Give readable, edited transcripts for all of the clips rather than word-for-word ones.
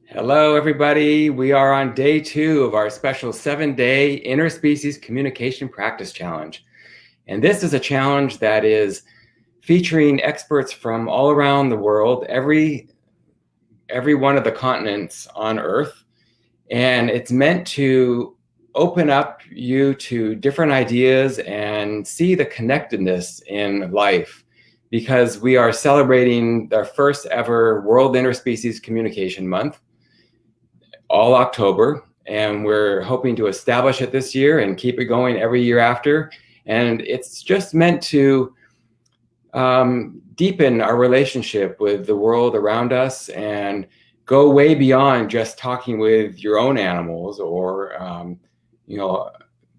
Hello, everybody. We are on day 2 of our special 7-day interspecies communication practice challenge. And this is a challenge that is featuring experts from all around the world, every one of the continents on Earth. And it's meant to open up you to different ideas and see the connectedness in life, because we are celebrating the first ever World Interspecies Communication Month, all October, and we're hoping to establish it this year and keep it going every year after. And it's just meant to deepen our relationship with the world around us and go way beyond just talking with your own animals or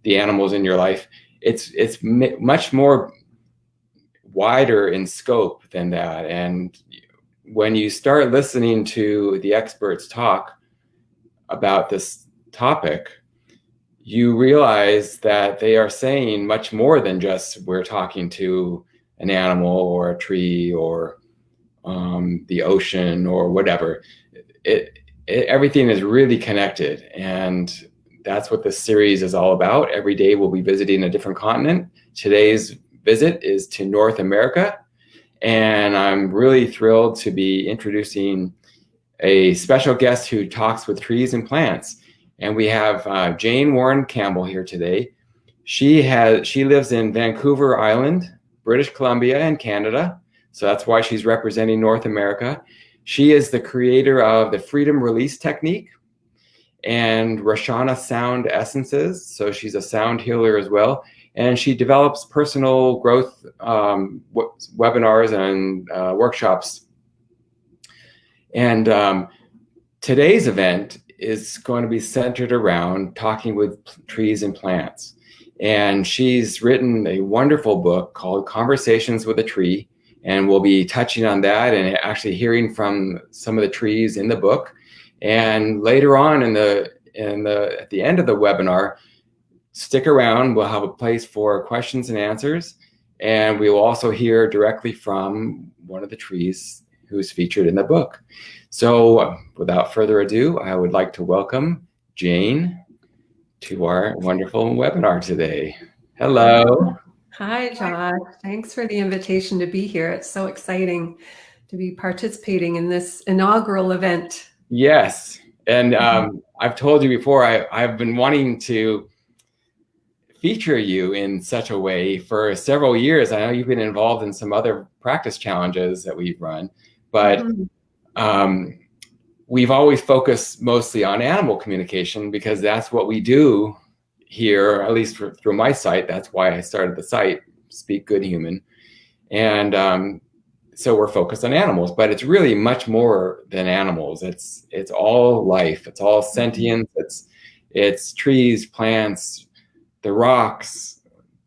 the animals in your life. It's much more wider in scope than that. And when you start listening to the experts talk about this topic, you realize that they are saying much more than just we're talking to an animal or a tree or the ocean or whatever. Everything is really connected, and that's what this series is all about. Every day we'll be visiting a different continent. Today's visit is to North America, and I'm really thrilled to be introducing a special guest who talks with trees and plants. And we have Jane Warren Campbell here today. She lives in Vancouver Island, British Columbia, and Canada. So that's why she's representing North America. She is the creator of the Freedom Release Technique and Rashana Sound Essences. So she's a sound healer as well. And she develops personal growth webinars and workshops. And today's event is going to be centered around talking with trees and plants. And she's written a wonderful book called Conversations with a Tree, and we'll be touching on that and actually hearing from some of the trees in the book. And later on at the end of the webinar, stick around. We'll have a place for questions and answers, and we will also hear directly from one of the trees who's featured in the book. So without further ado, I would like to welcome Jane to our wonderful webinar today. Hello. Hi, Josh. Thanks for the invitation to be here. It's so exciting to be participating in this inaugural event. Yes. And I've told you before, I've been wanting to feature you in such a way for several years. I know you've been involved in some other practice challenges that we've run, but we've always focused mostly on animal communication because that's what we do here, at least through my site. That's why I started the site, Speak Good Human. And so we're focused on animals, but it's really much more than animals. It's all life. It's all sentience. It's trees, plants, the rocks,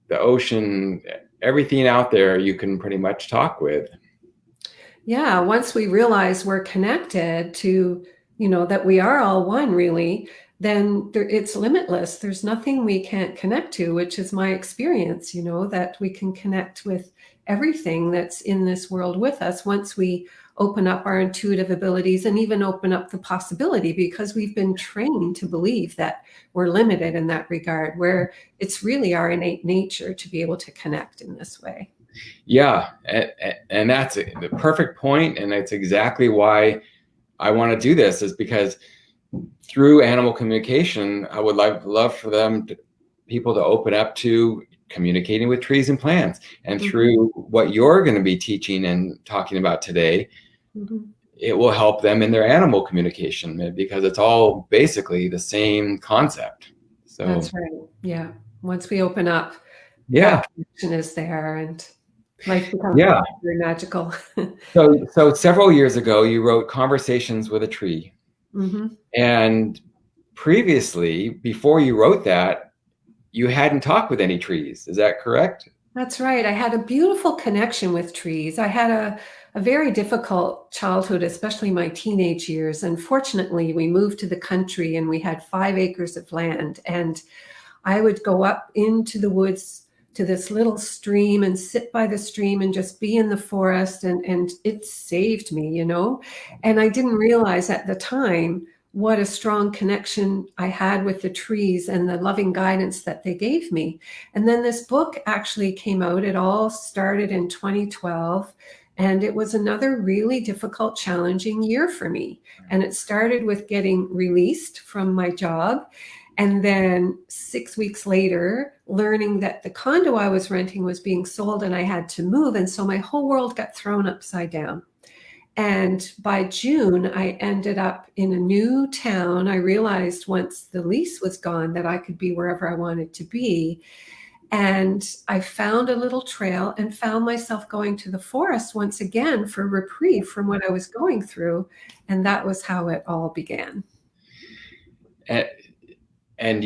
the ocean, everything out there you can pretty much talk with. Yeah, once we realize we're connected to, that we are all one, really, then it's limitless. There's nothing we can't connect to, which is my experience, that we can connect with everything that's in this world with us once we open up our intuitive abilities and even open up the possibility, because we've been trained to believe that we're limited in that regard, where it's really our innate nature to be able to connect in this way. Yeah, and that's the perfect point, and it's exactly why I want to do this, is because through animal communication, I would love for people to open up to communicating with trees and plants. And through what you're going to be teaching and talking about today, it will help them in their animal communication, because it's all basically the same concept. So that's right. Yeah. Once we open up, that connection is there, and life becomes very magical. So several years ago, you wrote Conversations with a Tree. And previously, before you wrote that, you hadn't talked with any trees. Is that correct? That's right. I had a beautiful connection with trees. I had a very difficult childhood, especially my teenage years. And fortunately, we moved to the country and we had 5 acres of land. And I would go up into the woods to this little stream and sit by the stream and just be in the forest. And it saved me, you know. And I didn't realize at the time what a strong connection I had with the trees and the loving guidance that they gave me. And then this book actually came out. It all started in 2012. And it was another really difficult, challenging year for me. And it started with getting released from my job. And then 6 weeks later, learning that the condo I was renting was being sold and I had to move. And so my whole world got thrown upside down. And by June, I ended up in a new town. I realized once the lease was gone that I could be wherever I wanted to be. And I found a little trail and found myself going to the forest once again for reprieve from what I was going through. And that was how it all began. And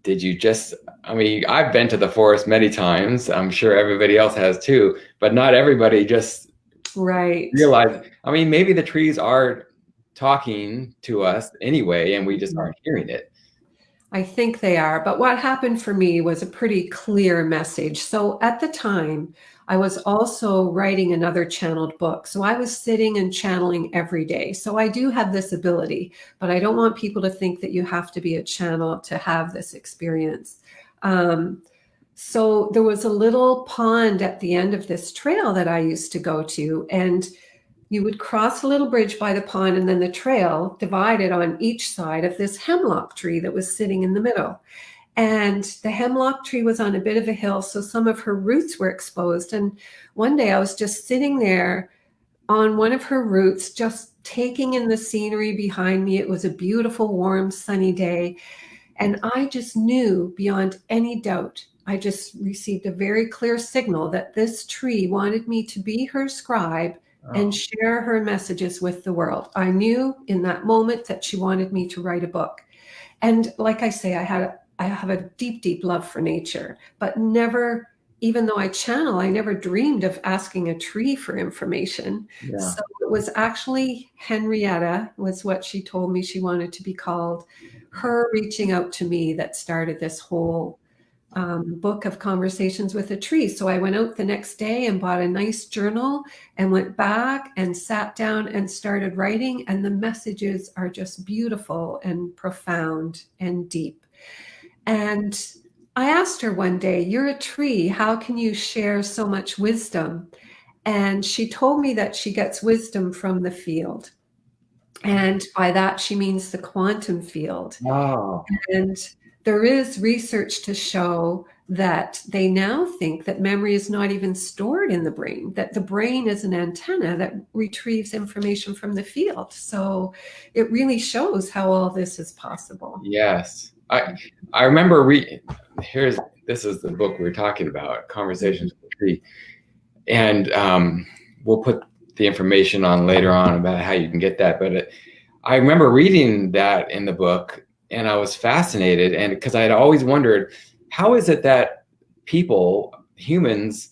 did you just, I mean, I've been to the forest many times. I'm sure everybody else has too, but not everybody just realize, I mean, maybe the trees are talking to us anyway, and we just aren't hearing it. I think they are. But what happened for me was a pretty clear message. So at the time, I was also writing another channeled book. So I was sitting and channeling every day. So I do have this ability, but I don't want people to think that you have to be a channel to have this experience. So there was a little pond at the end of this trail that I used to go to, and you would cross a little bridge by the pond, and then the trail divided on each side of this hemlock tree that was sitting in the middle. And the hemlock tree was on a bit of a hill, so some of her roots were exposed. And one day I was just sitting there on one of her roots, just taking in the scenery behind me. It was a beautiful, warm, sunny day. And I just knew beyond any doubt, I just received a very clear signal that this tree wanted me to be her scribe and share her messages with the world. I knew in that moment that she wanted me to write a book. And like I say, I have a deep, deep love for nature, but never, even though I channel, I never dreamed of asking a tree for information. Yeah. So it was actually Henrietta was what she told me she wanted to be called, her reaching out to me that started this whole book of conversations with a tree. So I went out the next day and bought a nice journal and went back and sat down and started writing. And the messages are just beautiful and profound and deep. And I asked her one day, "You're a tree. How can you share so much wisdom?" And she told me that she gets wisdom from the field. And by that, she means the quantum field. Wow. And there is research to show that they now think that memory is not even stored in the brain, that the brain is an antenna that retrieves information from the field. So it really shows how all this is possible. Yes. I remember this is the book we're talking about, Conversations with the Tree. And we'll put the information on later on about how you can get that. But I remember reading that in the book, and I was fascinated, and because I had always wondered, how is it that humans,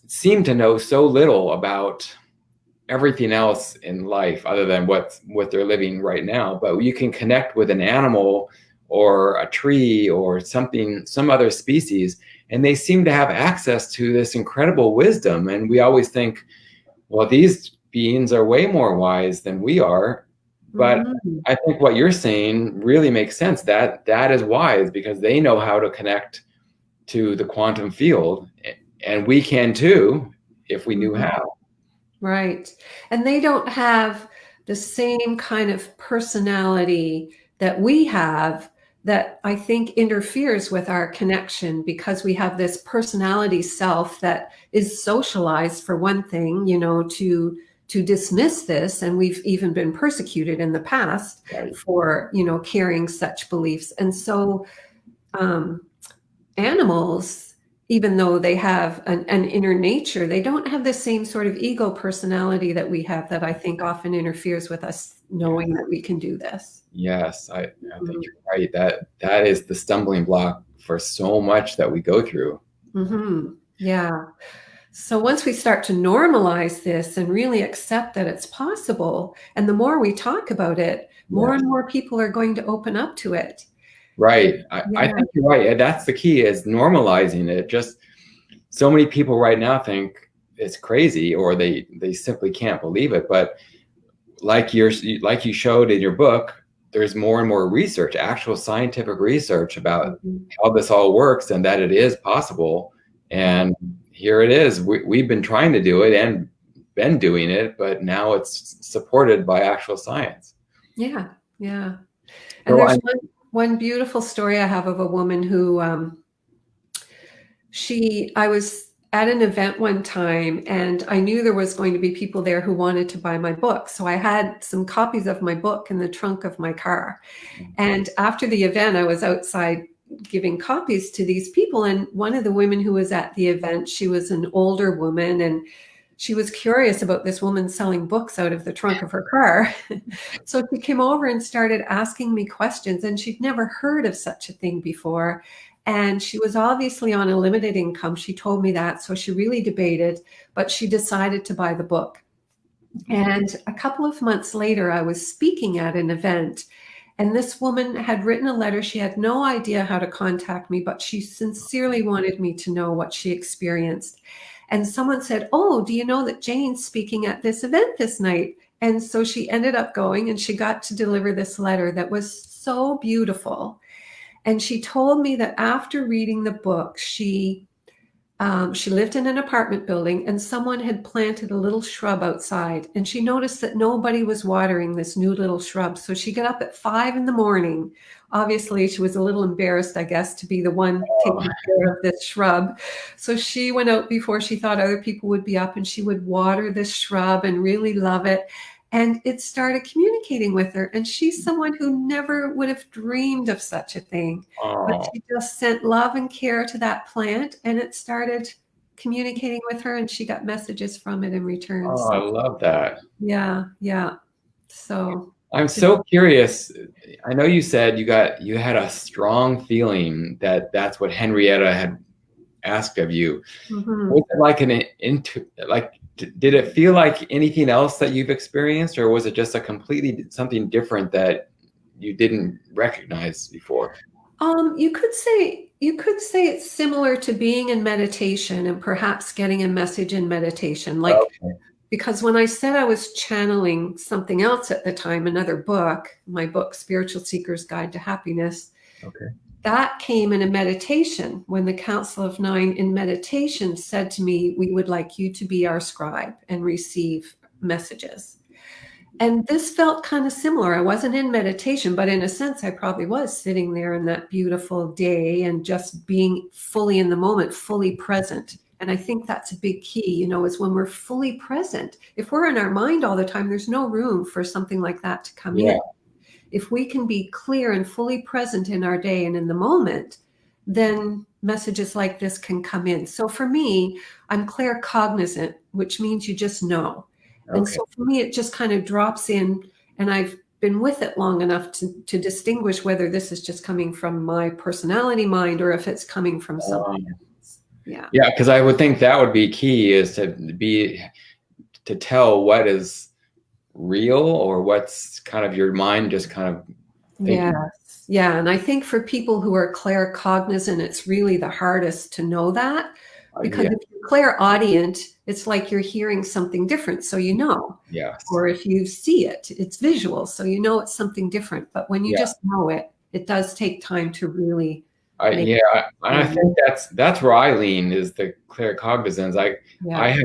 seem to know so little about everything else in life other than what they're living right now? But you can connect with an animal or a tree or some other species, and they seem to have access to this incredible wisdom. And we always think, well, these beings are way more wise than we are. But I think what you're saying really makes sense. That is wise because they know how to connect to the quantum field, and we can too if we knew how. Right. And they don't have the same kind of personality that we have that I think interferes with our connection, because we have this personality self that is socialized for one thing, to dismiss this. And we've even been persecuted in the past for, carrying such beliefs. And so animals, even though they have an inner nature, they don't have the same sort of ego personality that we have that I think often interferes with us knowing that we can do this. Yes, I think you're right. That is the stumbling block for so much that we go through. Mm-hmm. Yeah. So once we start to normalize this and really accept that it's possible, and the more we talk about it, more and more people are going to open up to it. Right. I Yeah. think you're right. And that's the key, is normalizing it. Just so many people right now think it's crazy, or they simply can't believe it. But like you showed in your book, there's more and more research, actual scientific research about Mhm. how this all works and that it is possible. And here it is. We've been trying to do it and been doing it, but now it's supported by actual science. Yeah. Yeah. And So there's one beautiful story I have of a woman who I was at an event one time, and I knew there was going to be people there who wanted to buy my book. So I had some copies of my book in the trunk of my car. And after the event, I was outside giving copies to these people. And one of the women who was at the event, she was an older woman, and she was curious about this woman selling books out of the trunk of her car. So she came over and started asking me questions, and she'd never heard of such a thing before. And she was obviously on a limited income. She told me that. So she really debated, but she decided to buy the book. And a couple of months later, I was speaking at an event, and this woman had written a letter. She had no idea how to contact me, but she sincerely wanted me to know what she experienced. And someone said, "Oh, do you know that Jane's speaking at this event this night?" And so she ended up going, and she got to deliver this letter that was so beautiful. And she told me that after reading the book, she lived in an apartment building, and someone had planted a little shrub outside, and she noticed that nobody was watering this new little shrub. So she got up at 5 in the morning. Obviously, she was a little embarrassed, I guess, to be the one taking care of this shrub. So she went out before she thought other people would be up, and she would water this shrub and really love it. And it started communicating with her. And she's someone who never would have dreamed of such a thing. But oh, she just sent love and care to that plant, and it started communicating with her, and she got messages from it in return. oh, I So love that. yeah, yeah. So I'm so curious. I know you said you had a strong feeling that that's what Henrietta had asked of you. Was mhm. it like did it feel like anything else that you've experienced, or was it just a completely something different that you didn't recognize before? You could say it's similar to being in meditation and perhaps getting a message in meditation. Like, Okay. because when I said I was channeling something else at the time, another book, my book, Spiritual Seeker's Guide to Happiness, Okay. that came in a meditation when the Council of Nine in meditation said to me, "We would like you to be our scribe and receive messages." And this felt kind of similar. I wasn't in meditation, but in a sense, I probably was sitting there in that beautiful day and just being fully in the moment, fully present. And I think that's a big key, is when we're fully present. If we're in our mind all the time, there's no room for something like that to come Yeah. in. If we can be clear and fully present in our day and in the moment, then messages like this can come in. So for me, I'm claircognizant, which means you just know. And Okay. so for me, it just kind of drops in, and I've been with it long enough to distinguish whether this is just coming from my personality mind or if it's coming from something Um, else. Yeah. yeah, because I would think that would be key, is to tell what is real or what's kind of your mind just kind of thinking. Yes. Yeah. And I think for people who are claircognizant, it's really the hardest to know that, because Yeah. if you're clairaudient, it's like you're hearing something different. So you know. Yes. Or if you see it, it's visual. So you know it's something different. But when you Yeah. just know it, it does take time to really make Yeah, it and I clear. think that's where I lean, is the claircognizance. I Yeah. have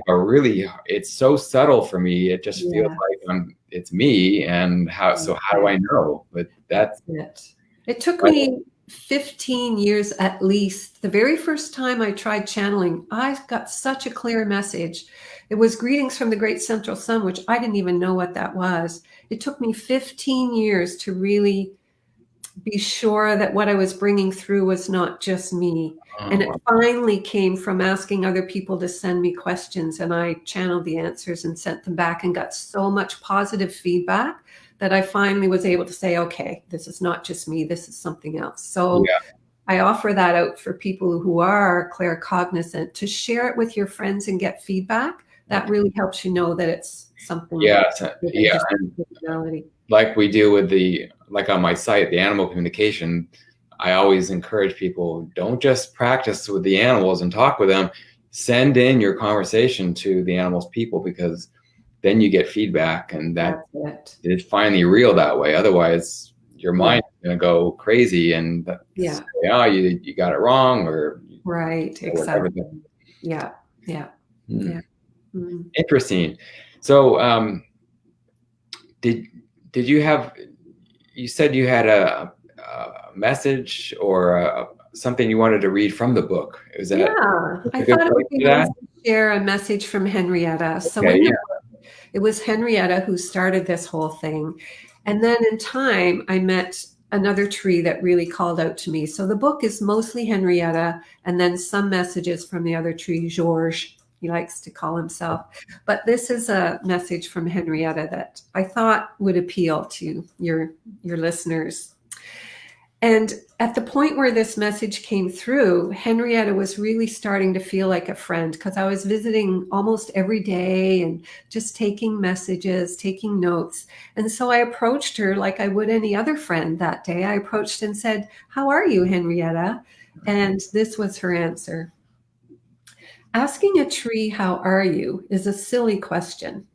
it's so subtle for me. It just feels Yeah. like it's me, and That's how do it. I know? But That's it. It took I, me 15 years at least. The very first time I tried channeling, I got such a clear message. It was greetings from the great central sun, which I didn't even know what that was. It took me 15 years to really be sure that what I was bringing through was not just me. And it oh, finally came from asking other people to send me questions, and I channeled the answers and sent them back and got so much positive feedback that I finally was able to say, okay, this is not just me, this is something else. So yeah, I offer that out for people who are claircognizant, to share it with your friends and get feedback. That okay. really helps you know that it's something Yeah, more than yeah. just personality. Like we do with like on my site, the animal communication, I always encourage people, don't just practice with the animals and talk with them. Send in your conversation to the animals people, because then you get feedback, and that is finally real that way. Otherwise, your mind is going to go crazy and say, oh, you got it wrong, or exactly. Yeah. Mm. Interesting. So did you have, you said you had a message or something you wanted to read from the book? Is that I thought it would be nice to share a message from Henrietta. So in the book, it was Henrietta who started this whole thing. And then in time, I met another tree that really called out to me. So the book is mostly Henrietta, and then some messages from the other tree, George, he likes to call himself. But this is a message from Henrietta that I thought would appeal to your listeners. And at the point where this message came through, Henrietta was really starting to feel like a friend, because I was visiting almost every day and just taking messages, taking notes. And so I approached her like I would any other friend that day. I approached and said, "How are you, Henrietta?" And this was her answer. "Asking a tree, how are you, is a silly question.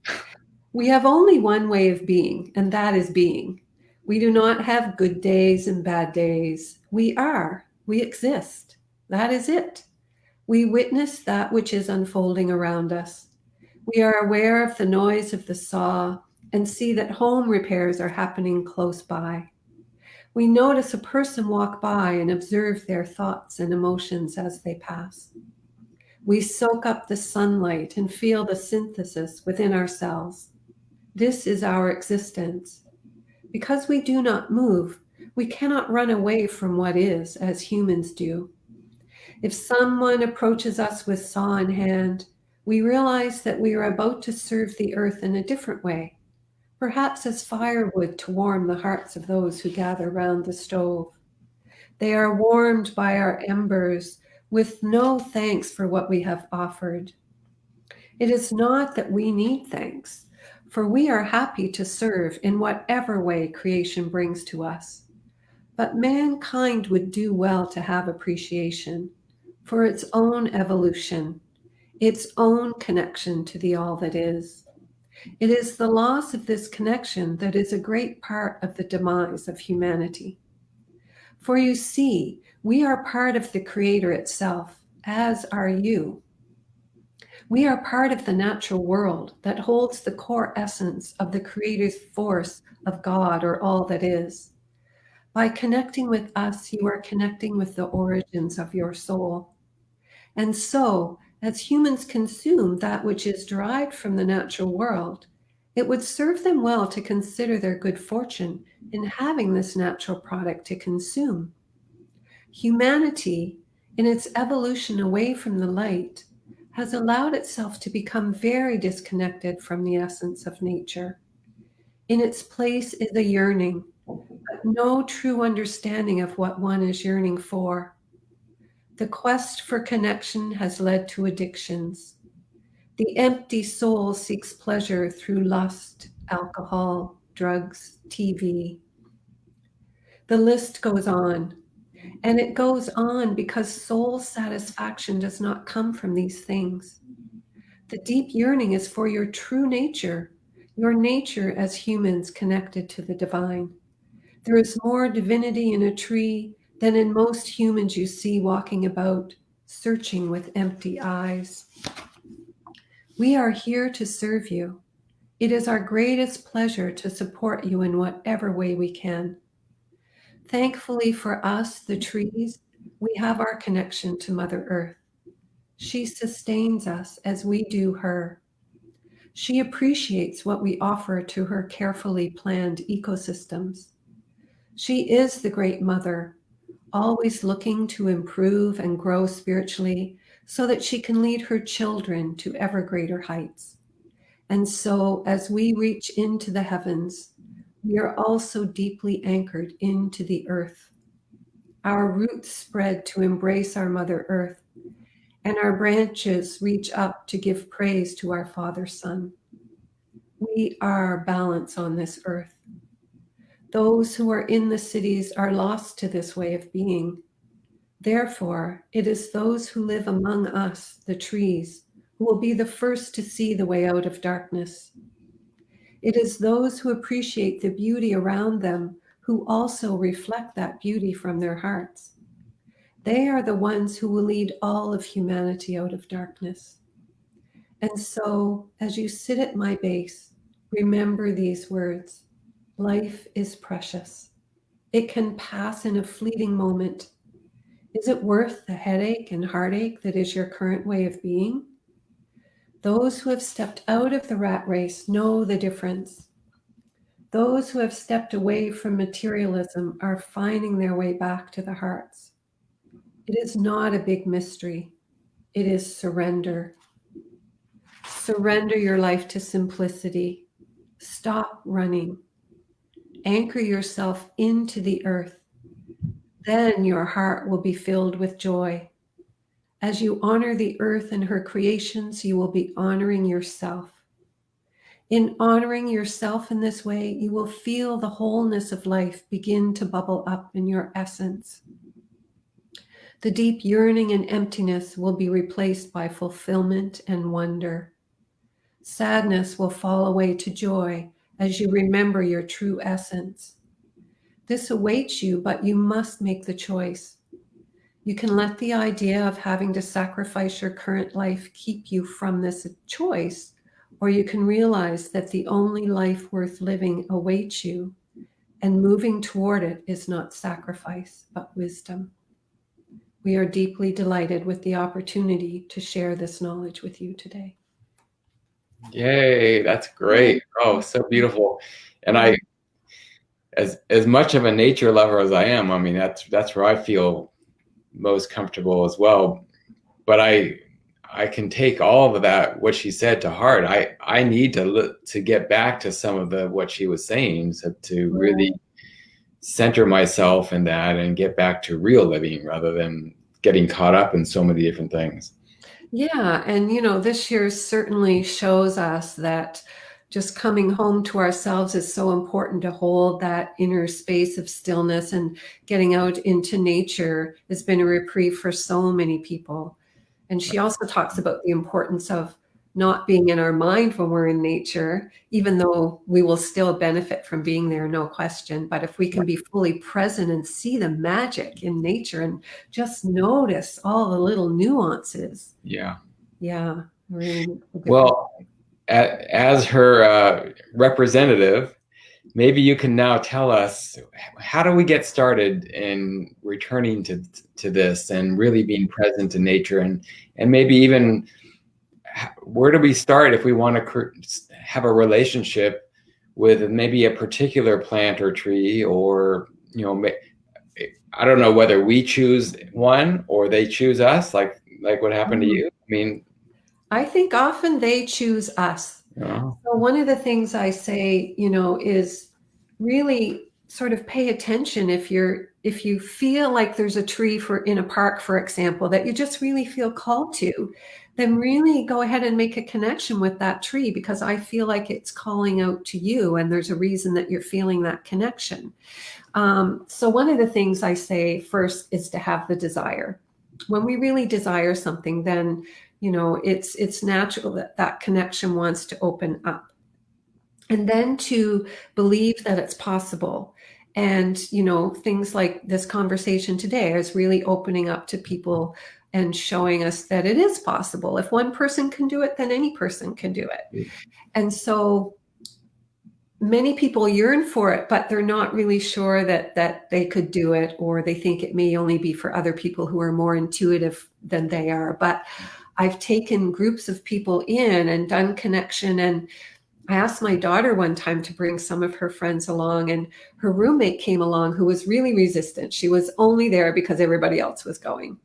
We have only one way of being, and that is being. We do not have good days and bad days. We are. We exist. That is it. We witness that which is unfolding around us. We are aware of the noise of the saw and see that home repairs are happening close by. We notice a person walk by and observe their thoughts and emotions as they pass. We soak up the sunlight and feel the synthesis within ourselves. This is our existence. Because we do not move, we cannot run away from what is, as humans do. If someone approaches us with saw in hand, we realize that we are about to serve the earth in a different way, perhaps as firewood to warm the hearts of those who gather round the stove. They are warmed by our embers with no thanks for what we have offered. It is not that we need thanks, for we are happy to serve in whatever way creation brings to us. But mankind would do well to have appreciation for its own evolution, its own connection to the all that is. It is the loss of this connection that is a great part of the demise of humanity. For you see, we are part of the Creator itself, as are you. We are part of the natural world that holds the core essence of the Creator's force of God, or all that is. By connecting with us, you are connecting with the origins of your soul. And so, as humans consume that which is derived from the natural world, it would serve them well to consider their good fortune in having this natural product to consume. Humanity, in its evolution away from the light, has allowed itself to become very disconnected from the essence of nature. In its place is a yearning, but no true understanding of what one is yearning for. The quest for connection has led to addictions. The empty soul seeks pleasure through lust, alcohol, drugs, TV. The list goes on. And it goes on because soul satisfaction does not come from these things. The deep yearning is for your true nature, your nature as humans connected to the divine. There is more divinity in a tree than in most humans you see walking about, searching with empty eyes. We are here to serve you. It is our greatest pleasure to support you in whatever way we can. Thankfully for us, the trees, we have our connection to Mother Earth. She sustains us as we do her. She appreciates what we offer to her carefully planned ecosystems. She is the great mother, always looking to improve and grow spiritually so that she can lead her children to ever greater heights. And so as we reach into the heavens, we are also deeply anchored into the earth. Our roots spread to embrace our Mother Earth, and our branches reach up to give praise to our Father Sun. We are balance on this earth. Those who are in the cities are lost to this way of being. Therefore, it is those who live among us, the trees, who will be the first to see the way out of darkness. It is those who appreciate the beauty around them who also reflect that beauty from their hearts. They are the ones who will lead all of humanity out of darkness. And so, as you sit at my base, remember these words. Life is precious. It can pass in a fleeting moment. Is it worth the headache and heartache that is your current way of being? Those who have stepped out of the rat race know the difference. Those who have stepped away from materialism are finding their way back to the hearts. It is not a big mystery. It is surrender. Surrender your life to simplicity. Stop running. Anchor yourself into the earth. Then your heart will be filled with joy. As you honor the earth and her creations, you will be honoring yourself. In honoring yourself in this way, you will feel the wholeness of life begin to bubble up in your essence. The deep yearning and emptiness will be replaced by fulfillment and wonder. Sadness will fall away to joy as you remember your true essence. This awaits you, but you must make the choice. You can let the idea of having to sacrifice your current life keep you from this choice, or you can realize that the only life worth living awaits you, and moving toward it is not sacrifice, but wisdom. We are deeply delighted with the opportunity to share this knowledge with you today. Yay, that's great. Oh, so beautiful. And I, as much of a nature lover as I am, I mean, that's where I feel most comfortable as well. But I can take all of that, what she said, to heart. I need to get back to some of what she was saying, so to really center myself in that and get back to real living rather than getting caught up in so many different things. Yeah. And, this year certainly shows us that just coming home to ourselves is so important, to hold that inner space of stillness, and getting out into nature has been a reprieve for so many people. And she also talks about the importance of not being in our mind when we're in nature, even though we will still benefit from being there, no question. But if we can be fully present and see the magic in nature and just notice all the little nuances. Yeah. Yeah. Really. Well, as her representative, maybe you can now tell us, how do we get started in returning to this and really being present in nature, and maybe even where do we start if we want to have a relationship with maybe a particular plant or tree, or I don't know whether we choose one or they choose us, like what happened to you. I mean, I think often they choose us. Oh. So one of the things I say, is really sort of pay attention if you feel like there's a tree in a park, for example, that you just really feel called to, then really go ahead and make a connection with that tree, because I feel like it's calling out to you and there's a reason that you're feeling that connection. So one of the things I say first is to have the desire. When we really desire something, then it's natural that connection wants to open up. And then to believe that it's possible. And, things like this conversation today is really opening up to people and showing us that it is possible. If one person can do it, then any person can do it. And so many people yearn for it, but they're not really sure that they could do it, or they think it may only be for other people who are more intuitive than they are. But I've taken groups of people in and done connection. And I asked my daughter one time to bring some of her friends along, and her roommate came along who was really resistant. She was only there because everybody else was going.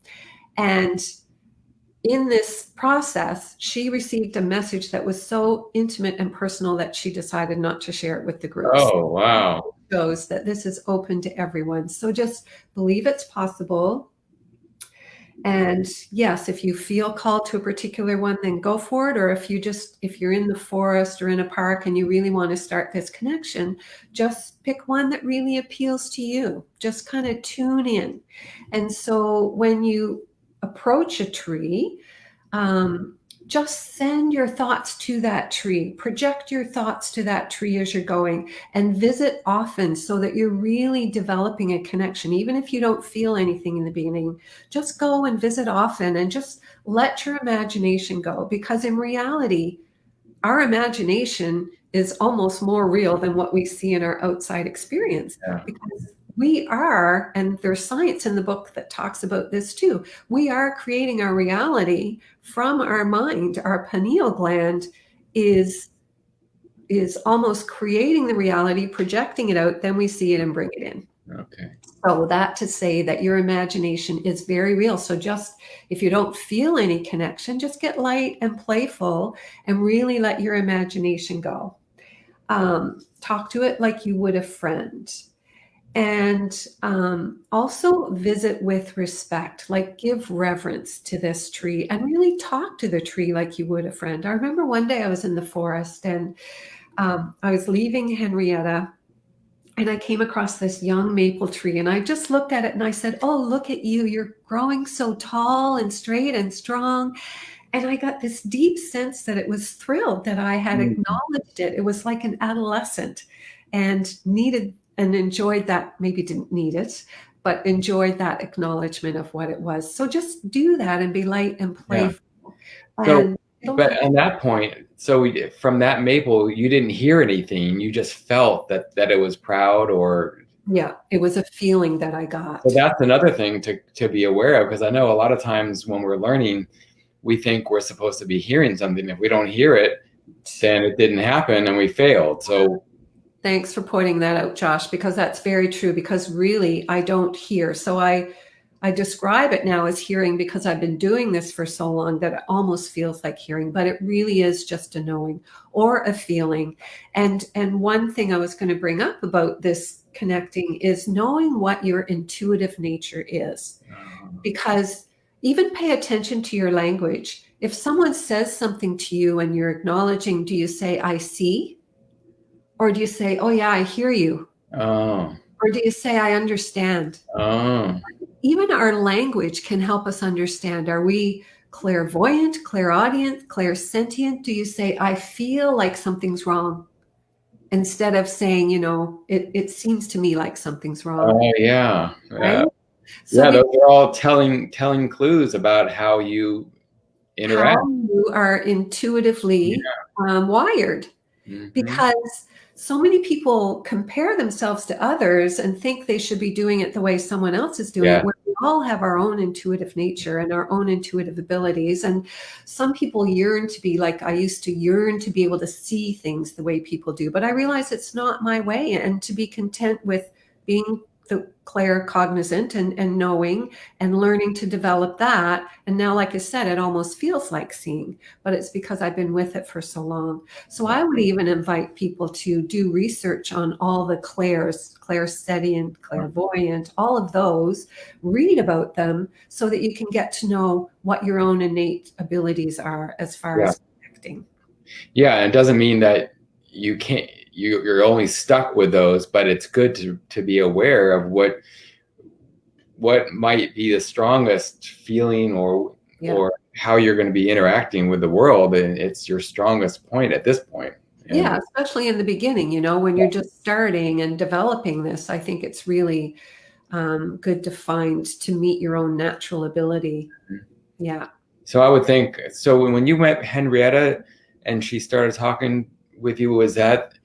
And in this process, she received a message that was so intimate and personal that she decided not to share it with the group. Oh, wow. It shows that this is open to everyone. So just believe it's possible. And yes, if you feel called to a particular one, then go for it. Or if you're in the forest or in a park and you really want to start this connection, just pick one that really appeals to you. Just kind of tune in. And so when you approach a tree, just send your thoughts to that tree, project your thoughts to that tree as you're going, and visit often so that you're really developing a connection. Even if you don't feel anything in the beginning, just go and visit often and just let your imagination go, because in reality, our imagination is almost more real than what we see in our outside experience, Yeah. because we are, and there's science in the book that talks about this too, we are creating our reality from our mind. Our pineal gland is almost creating the reality, projecting it out, then we see it and bring it in. Okay. So that to say that your imagination is very real. So just if you don't feel any connection, just get light and playful and really let your imagination go. Talk to it like you would a friend. And also visit with respect, like give reverence to this tree and really talk to the tree like you would a friend. I remember one day I was in the forest and I was leaving Henrietta, and I came across this young maple tree, and I just looked at it and I said, "Oh, look at you. You're growing so tall and straight and strong." And I got this deep sense that it was thrilled that I had acknowledged it. It was like an adolescent and needed and enjoyed that, maybe didn't need it, but enjoyed that acknowledgement of what it was. So just do that and be light and Yeah. playful. So, And but at that point, from that maple, you didn't hear anything. You just felt that it was proud, or yeah, it was a feeling that I got. so that's another thing to be aware of, because I know a lot of times when we're learning, we think we're supposed to be hearing something. If we don't hear it, then it didn't happen and we failed. So Thanks for pointing that out, Josh, because that's very true, because really I don't hear. So I describe it now as hearing because I've been doing this for so long that it almost feels like hearing, but it really is just a knowing or a feeling. And one thing I was going to bring up about this connecting is knowing what your intuitive nature is, because even pay attention to your language. If someone says something to you and you're acknowledging, do you say, "I see"? Or do you say, "Oh yeah, I hear you"? oh, Or do you say, "I understand"? oh, Even our language can help us understand. Are we clairvoyant, clairaudient, clairsentient? Do you say, "I feel like something's wrong"? Instead of saying, it seems to me like something's wrong, oh, yeah, right? yeah, So yeah. Those are all telling clues about how you how interact. you are intuitively wired. Hmm. Because so many people compare themselves to others and think they should be doing it the way someone else is doing Yeah, it, when we all have our own intuitive nature and our own intuitive abilities. And some people yearn to be like I used to yearn to be able to see things the way people do, but I realize it's not my way, and to be content with being the claircognizant and knowing and learning to develop that. And now, like I said, it almost feels like seeing, but it's because I've been with it for so long. So I would even invite people to do research on all the clairs, clairsentient, clairvoyant, all of those, read about them so that you can get to know what your own innate abilities are as far yeah, as connecting. yeah. And it doesn't mean that you can't. You're only stuck with those, but it's good to be aware of what might be the strongest feeling, Yeah. or how you're going to be interacting with the world, and it's your strongest point at this point. And Yeah, especially in the beginning, when you're just starting and developing this, I think it's really good to find to meet your own natural ability. Yeah. so I would think, so when you met Henrietta and she started talking with you, was that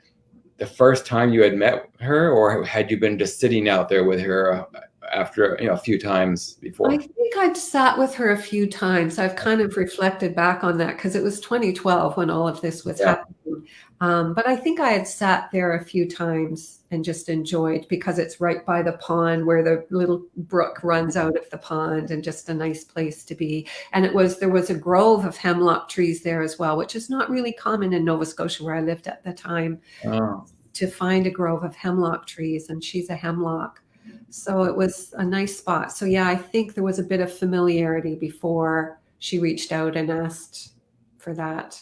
the first time you had met her, or had you been just sitting out there with her after a few times I before? think I'd sat with her a few times. I've kind of reflected back on that because it was 2012 when all of this was Yeah. happening. But I think I had sat there a few times and just enjoyed, because it's right by the pond where the little brook runs out of the pond, and just a nice place to be. And there was a grove of hemlock trees there as well, which is not really common in Nova Scotia where I lived at the time, Oh, to find a grove of hemlock trees. And she's a hemlock. So it was a nice spot. So yeah, I think there was a bit of familiarity before she reached out and asked for that.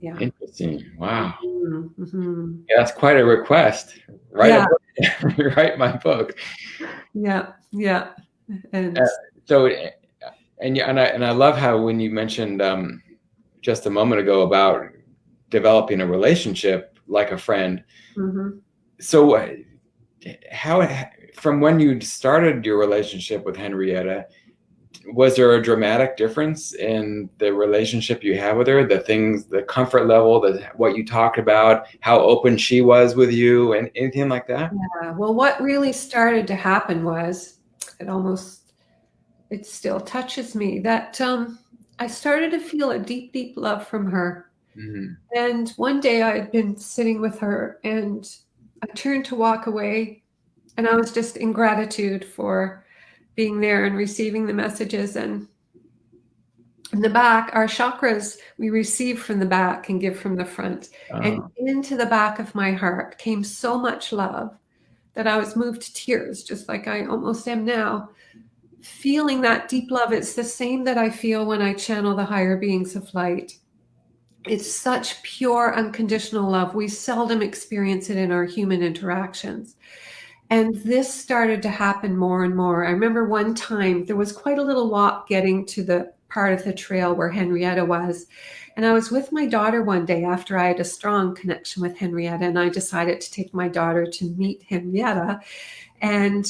Yeah. Interesting. Wow. Mm-hmm. Yeah, that's quite a request. Write a Yeah. book. Write my book. Yeah. Yeah. Uh, And so, and I love how when you mentioned just a moment ago about developing a relationship like a friend. mm-hmm. So, how from when you started your relationship with Henrietta, was there a dramatic difference in the relationship you have with her, the things, the comfort level, what you talked about, how open she was with you, and anything like that? Yeah. Well, what really started to happen was it still touches me that I started to feel a deep, deep love from her. Mm-hmm. And one day I had been sitting with her and I turned to walk away, and I was just in gratitude for being there and receiving the messages. And in the back, our chakras, we receive from the back and give from the front. And into the back of my heart came so much love that I was moved to tears, just like I almost am now. Feeling that deep love, it's the same that I feel when I channel the higher beings of light. It's such pure, unconditional love. We seldom experience it in our human interactions. And this started to happen more and more. I remember one time there was quite a little walk getting to the part of the trail where Henrietta was. And I was with my daughter one day after I had a strong connection with Henrietta, and I decided to take my daughter to meet Henrietta. And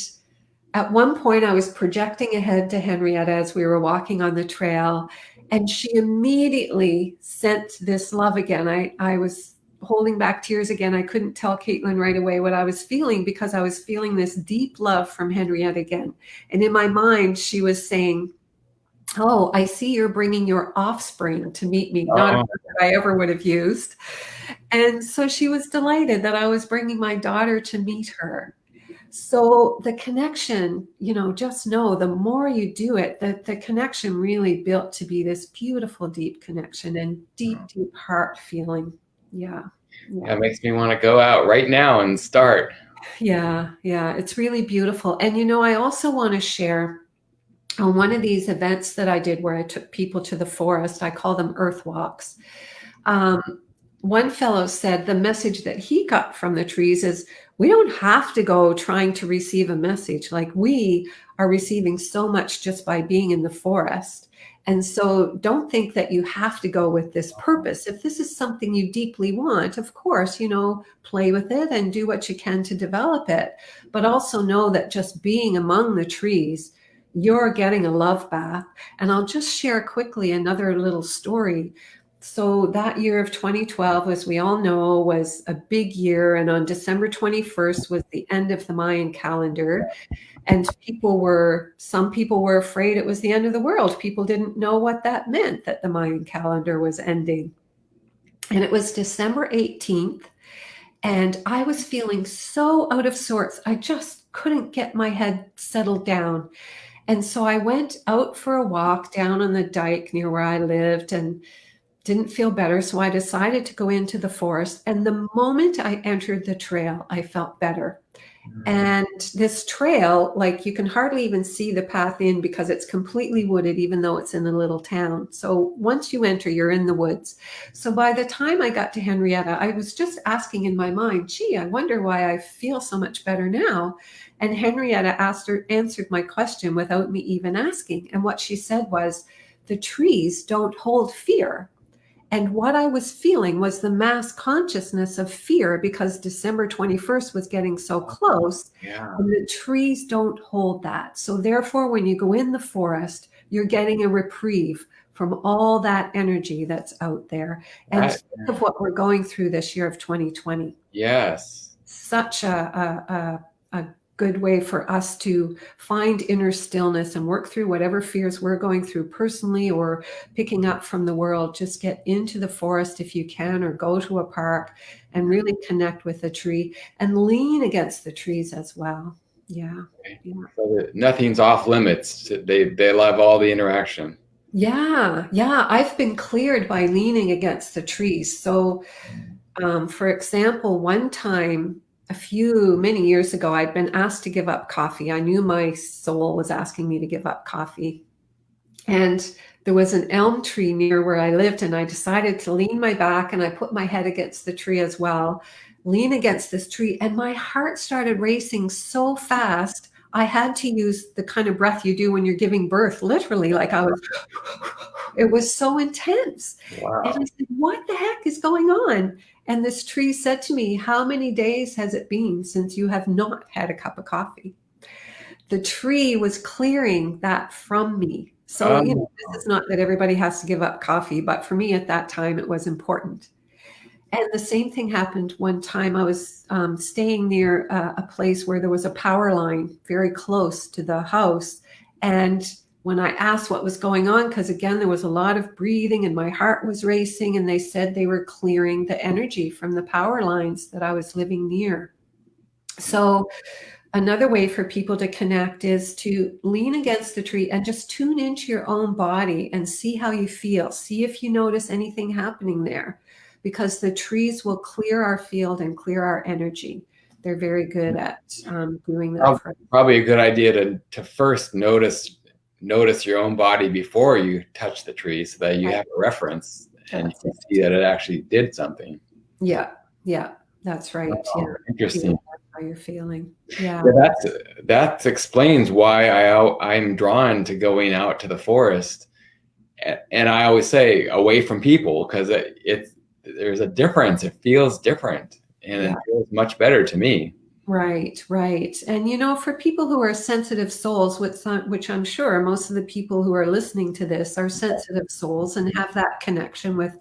at one point, I was projecting ahead to Henrietta as we were walking on the trail, and she immediately sent this love again. I was holding back tears again. I couldn't tell Caitlin right away what I was feeling because I was feeling this deep love from Henrietta again. And in my mind, she was saying, "Oh, I see you're bringing your offspring to meet me," not a word that I ever would have used. And so she was delighted that I was bringing my daughter to meet her. So the connection, just know the more you do it, the connection really built to be this beautiful, deep connection and deep, deep heart feeling. Yeah. That makes me want to go out right now and start. Yeah. Yeah. It's really beautiful. And, I also want to share on one of these events that I did where I took people to the forest. I call them earth walks. One fellow said the message that he got from the trees is we don't have to go trying to receive a message. Like we are receiving so much just by being in the forest. And so don't think that you have to go with this purpose. If this is something you deeply want, of course, play with it and do what you can to develop it. But also know that just being among the trees, you're getting a love bath. And I'll just share quickly another little story. So that year of 2012, as we all know, was a big year. And on December 21st was the end of the Mayan calendar. And some people were afraid it was the end of the world. People didn't know what that meant, that the Mayan calendar was ending. And it was December 18th. And I was feeling so out of sorts. I just couldn't get my head settled down. And so I went out for a walk down on the dike near where I lived and didn't feel better. So I decided to go into the forest. And the moment I entered the trail, I felt better. And this trail, like you can hardly even see the path in because it's completely wooded, even though it's in a little town. So once you enter, you're in the woods. So by the time I got to Henrietta, I was just asking in my mind, gee, I wonder why I feel so much better now. And Henrietta answered my question without me even asking. And what she said was, the trees don't hold fear. And what I was feeling was the mass consciousness of fear because December 21st was getting so close. Yeah. And the trees don't hold that. So therefore, when you go in the forest, you're getting a reprieve from all that energy that's out there. And think of what we're going through this year of 2020. Yes. Such a good way for us to find inner stillness and work through whatever fears we're going through personally or picking up from the world. Just get into the forest if you can, or go to a park and really connect with the tree and lean against the trees as well. Yeah. Yeah. So nothing's off limits. They love all the interaction. Yeah. Yeah. I've been cleared by leaning against the trees. So, for example, one time many years ago, I'd been asked to give up coffee. I knew my soul was asking me to give up coffee. And there was an elm tree near where I lived, and I decided to lean my back, and I put my head against the tree as well, lean against this tree, and my heart started racing so fast. I had to use the kind of breath you do when you're giving birth, literally, like it was so intense. Wow. And I said, what the heck is going on? And this tree said to me, how many days has it been since you have not had a cup of coffee? The tree was clearing that from me. So, this is not that everybody has to give up coffee, but for me at that time, it was important. And the same thing happened one time. I was staying near a place where there was a power line very close to the house. And when I asked what was going on, because again, there was a lot of breathing and my heart was racing, and they said they were clearing the energy from the power lines that I was living near. So another way for people to connect is to lean against the tree and just tune into your own body and see how you feel. See if you notice anything happening there, because the trees will clear our field and clear our energy. They're very good at doing that. Probably a good idea to first notice your own body before you touch the tree, so that you have a reference and you can see that it actually did something. Yeah, that's right. Oh, interesting. How you're feeling. Yeah, that explains why I'm drawn to going out to the forest, and I always say away from people, because there's a difference. It feels different, and it feels much better to me. Right. And for people who are sensitive souls, which I'm sure most of the people who are listening to this are sensitive souls and have that connection with,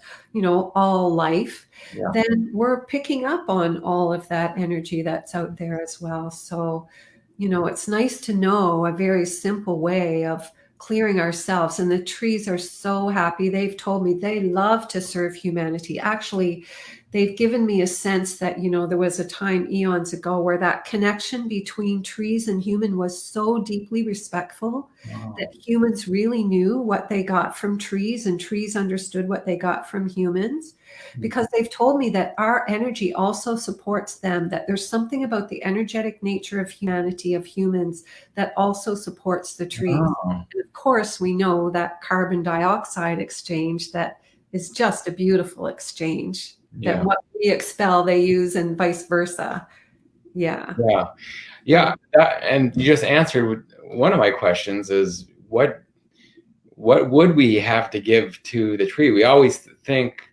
all life, then we're picking up on all of that energy that's out there as well. So, it's nice to know a very simple way of clearing ourselves. And the trees are so happy. They've told me they love to serve humanity. Actually, they've given me a sense that, there was a time eons ago where that connection between trees and human was so deeply respectful that humans really knew what they got from trees, and trees understood what they got from humans, because they've told me that our energy also supports them, that there's something about the energetic nature of humanity, of humans, that also supports the trees. And of course, we know that carbon dioxide exchange, that is just a beautiful exchange. That what we expel, they use, and vice versa. Yeah. And you just answered one of my questions: is what would we have to give to the tree? We always think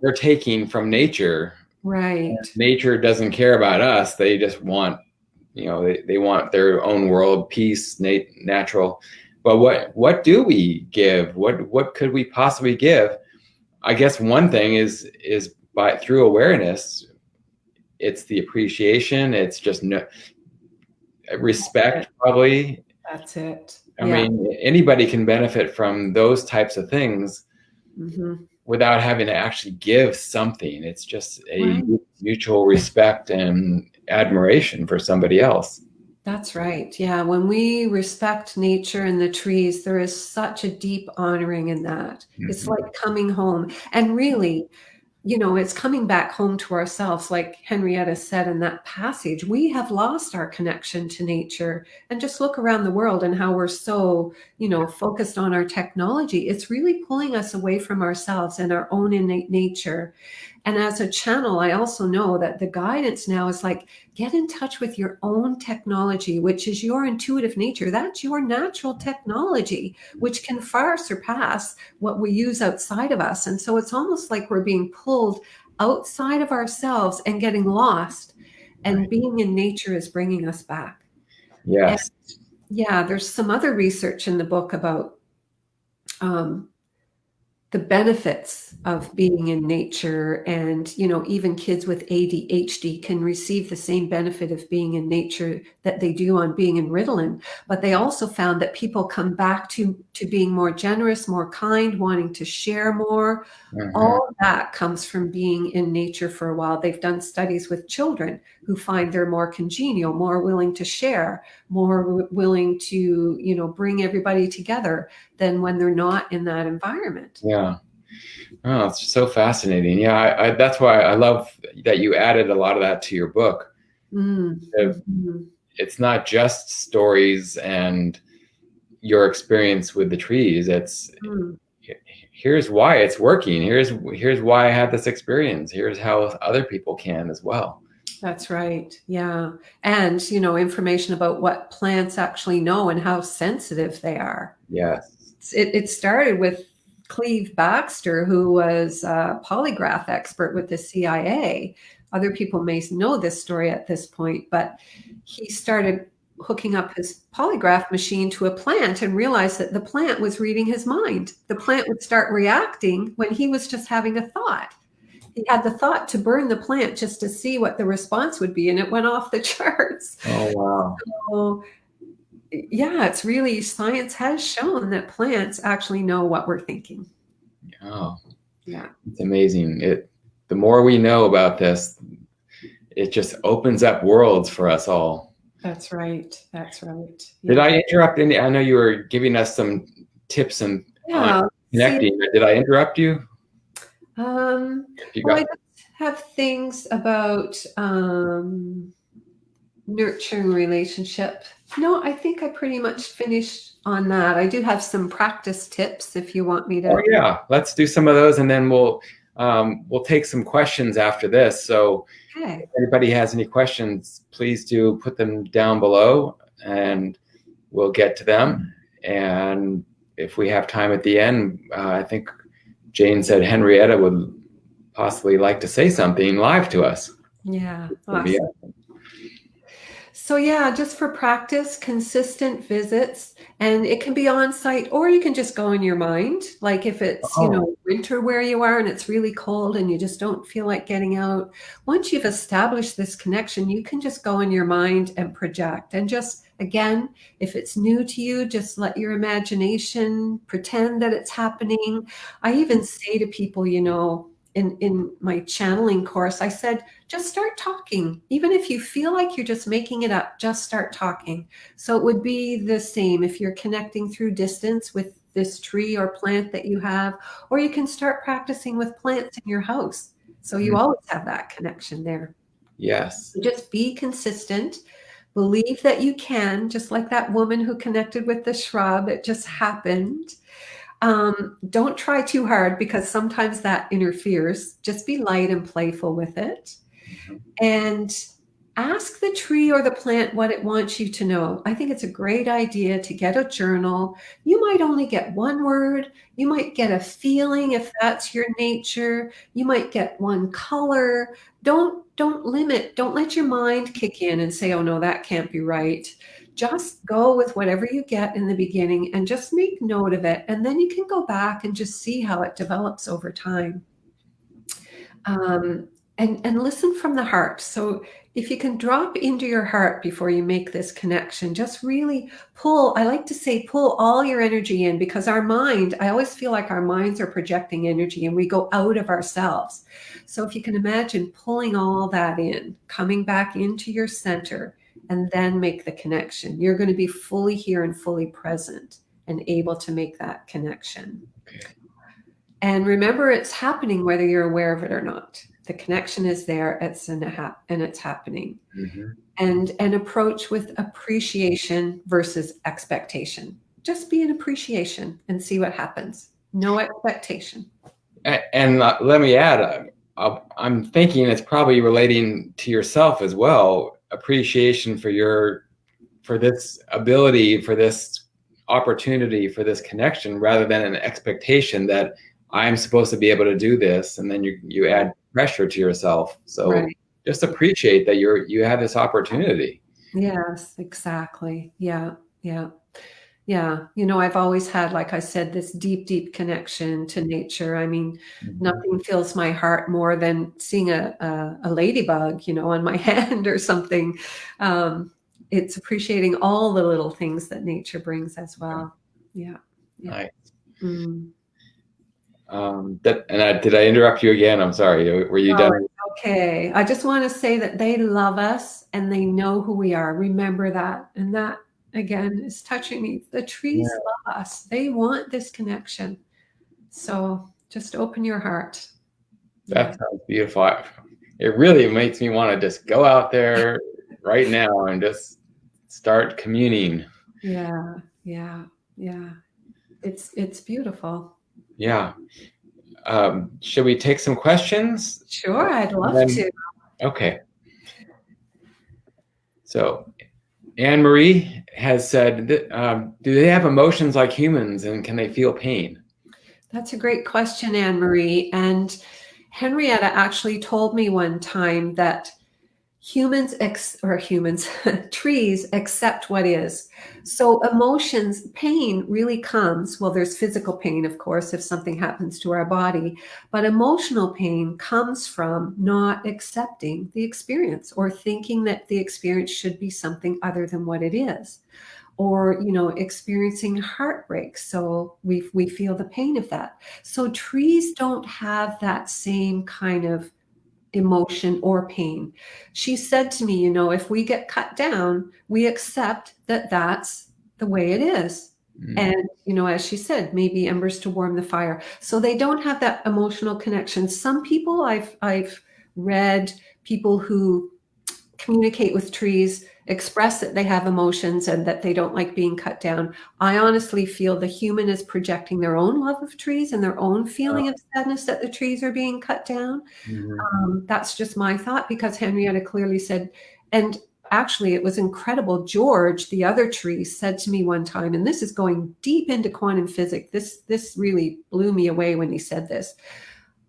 we're taking from nature. Right. Nature doesn't care about us. They just want, they want their own world, peace, natural. But what do we give? What could we possibly give? I guess one thing is through awareness, it's the appreciation. It's just respect, probably. That's it. I mean, anybody can benefit from those types of things without having to actually give something. It's just a mutual respect and admiration for somebody else. That's right. Yeah. When we respect nature and the trees, there is such a deep honoring in that. It's like coming home. And really, it's coming back home to ourselves. Like Henrietta said in that passage, we have lost our connection to nature. And just look around the world and how we're so, focused on our technology. It's really pulling us away from ourselves and our own innate nature. And as a channel, I also know that the guidance now is like, get in touch with your own technology, which is your intuitive nature. That's your natural technology, which can far surpass what we use outside of us. And so it's almost like we're being pulled outside of ourselves and getting lost. And being in nature is bringing us back. Yes. And there's some other research in the book about the benefits of being in nature, and even kids with ADHD can receive the same benefit of being in nature that they do on being in Ritalin. But they also found that people come back to being more generous, more kind, wanting to share more. All of that comes from being in nature for a while. They've done studies with children who find they're more congenial, more willing to share, more willing to bring everybody together than when they're not in that environment. Yeah. Oh, it's so fascinating. Yeah, that's why I love that you added a lot of that to your book. Mm-hmm. It's not just stories and your experience with the trees. It's here's why it's working. Here's why I had this experience. Here's how other people can as well. That's right. Yeah. And, information about what plants actually know and how sensitive they are. Yes. It started with Cleve Baxter, who was a polygraph expert with the CIA. Other people may know this story at this point, but he started hooking up his polygraph machine to a plant and realized that the plant was reading his mind. The plant would start reacting when he was just having a thought. He had the thought to burn the plant just to see what the response would be, and it went off the charts. Oh, wow. So, yeah, it's really, science has shown that plants actually know what we're thinking. Oh, yeah. It's amazing. The more we know about this, it just opens up worlds for us all. That's right. That's right. Yeah. Did I interrupt any? I know you were giving us some tips and connecting. Did I interrupt you? I just have things about nurturing relationship. No, I think I pretty much finished on that. I do have some practice tips if you want me to. Oh yeah, let's do some of those, and then we'll take some questions after this. So if anybody has any questions, please do put them down below, and we'll get to them. And if we have time at the end, I think Jane said Henrietta would possibly like to say something live to us. Yeah. Awesome. So yeah, just for practice, consistent visits, and it can be on site, or you can just go in your mind. Like if it's, winter where you are and it's really cold and you just don't feel like getting out. Once you've established this connection, you can just go in your mind and project. And just, again, if it's new to you, just let your imagination pretend that it's happening. I even say to people, in my channeling course, I said, just start talking. Even if you feel like you're just making it up, just start talking. So it would be the same if you're connecting through distance with this tree or plant that you have, or you can start practicing with plants in your house. So you always have that connection there. Yes. So just be consistent. Believe that you can, just like that woman who connected with the shrub. It just happened. Don't try too hard because sometimes that interferes. Just be light and playful with it. And ask the tree or the plant what it wants you to know. I think it's a great idea to get a journal. You might only get one word. You might get a feeling if that's your nature. You might get one color. Don't limit. Don't let your mind kick in and say, oh no, that can't be right. Just go with whatever you get in the beginning and just make note of it. And then you can go back and just see how it develops over time. And listen from the heart. So if you can drop into your heart before you make this connection, just really pull, I like to say, pull all your energy in, because our mind, I always feel like our minds are projecting energy and we go out of ourselves. So if you can imagine pulling all that in, coming back into your center, and then make the connection, you're going to be fully here and fully present and able to make that connection. And remember, it's happening whether you're aware of it or not. The connection is there, and it's happening. And approach with appreciation versus expectation. Just be an appreciation and see what happens. No expectation. And let me add, I'm thinking it's probably relating to yourself as well. Appreciation for this ability, for this opportunity, for this connection, rather than an expectation that I'm supposed to be able to do this, and then you add pressure to yourself. So just appreciate that you have this opportunity. Yes, exactly. Yeah. I've always had, like I said, this deep connection to nature. I mean, nothing fills my heart more than seeing a ladybug, on my hand or something. It's appreciating all the little things that nature brings as well. Yeah. Nice. Did I interrupt you again? I'm sorry. Were you done? Okay. I just want to say that they love us and they know who we are. Remember that. And that, again, is touching me. The trees love us. They want this connection. So Just open your heart. That sounds beautiful. It really makes me want to just go out there right now and just start communing. Yeah, yeah, yeah. It's beautiful. Yeah. Should we take some questions? Sure, I'd love to. Okay. So Anne Marie has said, do they have emotions like humans, and can they feel pain? That's a great question, Anne Marie. And Henrietta actually told me one time that trees accept what is. So emotions, pain really comes, well, there's physical pain, of course, if something happens to our body, but emotional pain comes from not accepting the experience or thinking that the experience should be something other than what it is, or experiencing heartbreak, so we feel the pain of that. So trees don't have that same kind of emotion or pain. She said to me, if we get cut down, we accept that that's the way it is. And, as she said, maybe embers to warm the fire. So they don't have that emotional connection. Some people I've read, people who communicate with trees, express that they have emotions and that they don't like being cut down. I honestly feel the human is projecting their own love of trees and their own feeling of sadness that the trees are being cut down. That's just my thought, because Henrietta clearly said, and actually it was incredible. George, the other tree, said to me one time, and this is going deep into quantum physics. This really blew me away when he said this.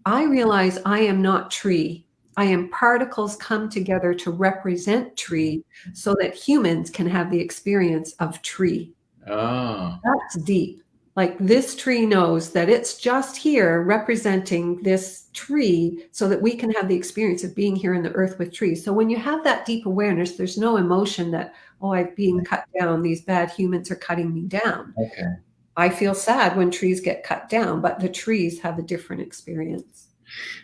I realize I am not tree. I am particles come together to represent tree so that humans can have the experience of tree. Oh. That's deep. Like, this tree knows that it's just here representing this tree so that we can have the experience of being here in the earth with trees. So when you have that deep awareness, there's no emotion that, oh, I'm being cut down. These bad humans are cutting me down. Okay. I feel sad when trees get cut down, but the trees have a different experience.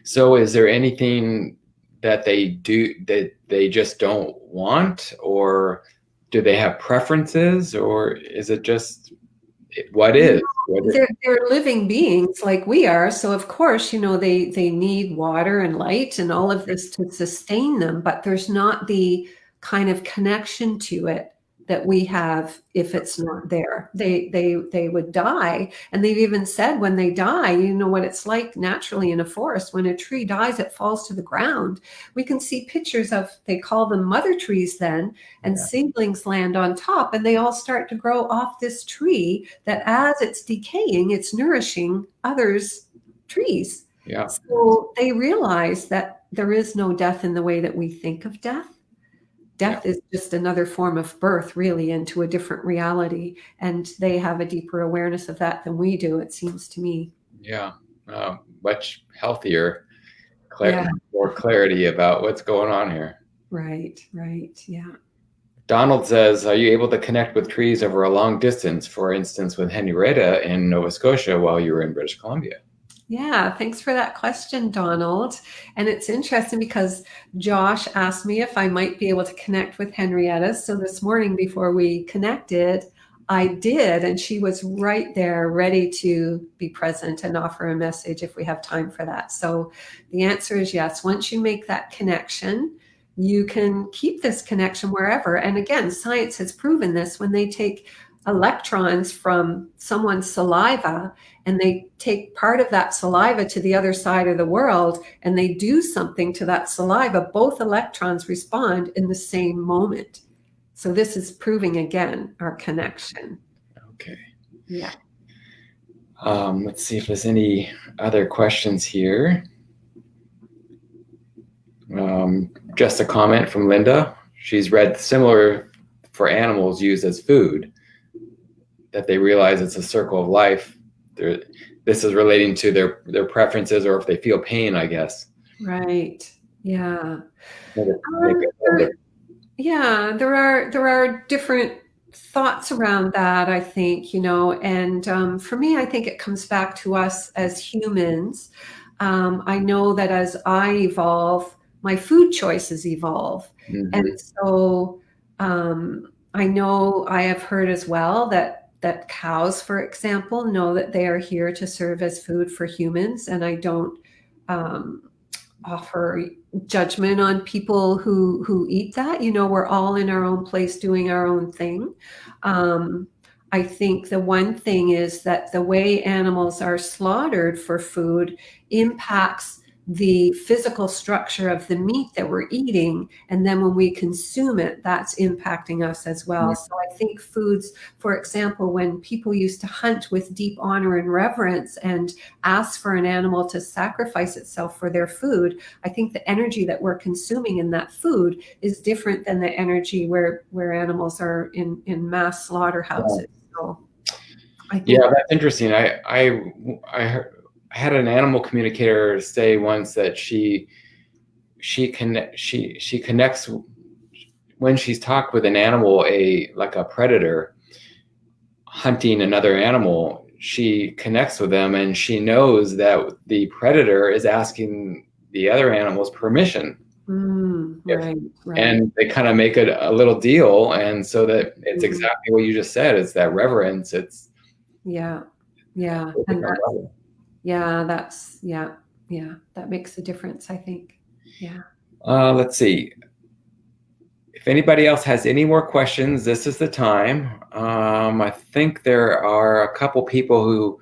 So is there anything that they do that they just don't want, or do they have preferences, or is it just what is? They're living beings like we are. So of course, they need water and light and all of this to sustain them, but there's not the kind of connection to it that we have if it's not there. They would die. And they've even said when they die, you know what it's like naturally in a forest. When a tree dies, it falls to the ground. We can see pictures of, they call them mother trees then, and seedlings land on top, and they all start to grow off this tree that as it's decaying, it's nourishing others' trees. Yeah. So they realize that there is no death in the way that we think of death. Death is just another form of birth, really, into a different reality. And they have a deeper awareness of that than we do, it seems to me. Yeah. Much healthier, more clarity about what's going on here. Right. Yeah. Donald says, are you able to connect with trees over a long distance, for instance, with Henrietta in Nova Scotia while you were in British Columbia? Yeah, thanks for that question, Donald. And it's interesting because Josh asked me if I might be able to connect with Henrietta. So this morning before we connected, I did, and she was right there ready to be present and offer a message if we have time for that. So the answer is yes. Once you make that connection, you can keep this connection wherever. And again, science has proven this. When they take electrons from someone's saliva and they take part of that saliva to the other side of the world and they do something to that saliva, both electrons respond in the same moment. So this is proving again our connection. Okay. Yeah. Let's see if there's any other questions here. Just a comment from Linda. She's read similar for animals used as food, that they realize it's a circle of life. This is relating to their preferences, or if they feel pain, I guess. Right. Yeah. Yeah, there are different thoughts around that, I think, and for me, I think it comes back to us as humans. I know that as I evolve, my food choices evolve. And so I know I have heard as well that that cows, for example, know that they are here to serve as food for humans, and I don't offer judgment on people who eat that. We're all in our own place doing our own thing. I think the one thing is that the way animals are slaughtered for food impacts the physical structure of the meat that we're eating. And then when we consume it, that's impacting us as well. So I think foods, for example, when people used to hunt with deep honor and reverence and ask for an animal to sacrifice itself for their food, I think the energy that we're consuming in that food is different than the energy where animals are in mass slaughterhouses. So I think that's interesting. I had an animal communicator say once that she connects when she's talked with an animal, like a predator hunting another animal. She connects with them, and she knows that the predator is asking the other animal's permission. Right. And they kind of make it a little deal, and so that it's exactly what you just said. It's that reverence. It's and that makes a difference, I think. Let's see. If anybody else has any more questions, this is the time. I think there are a couple people who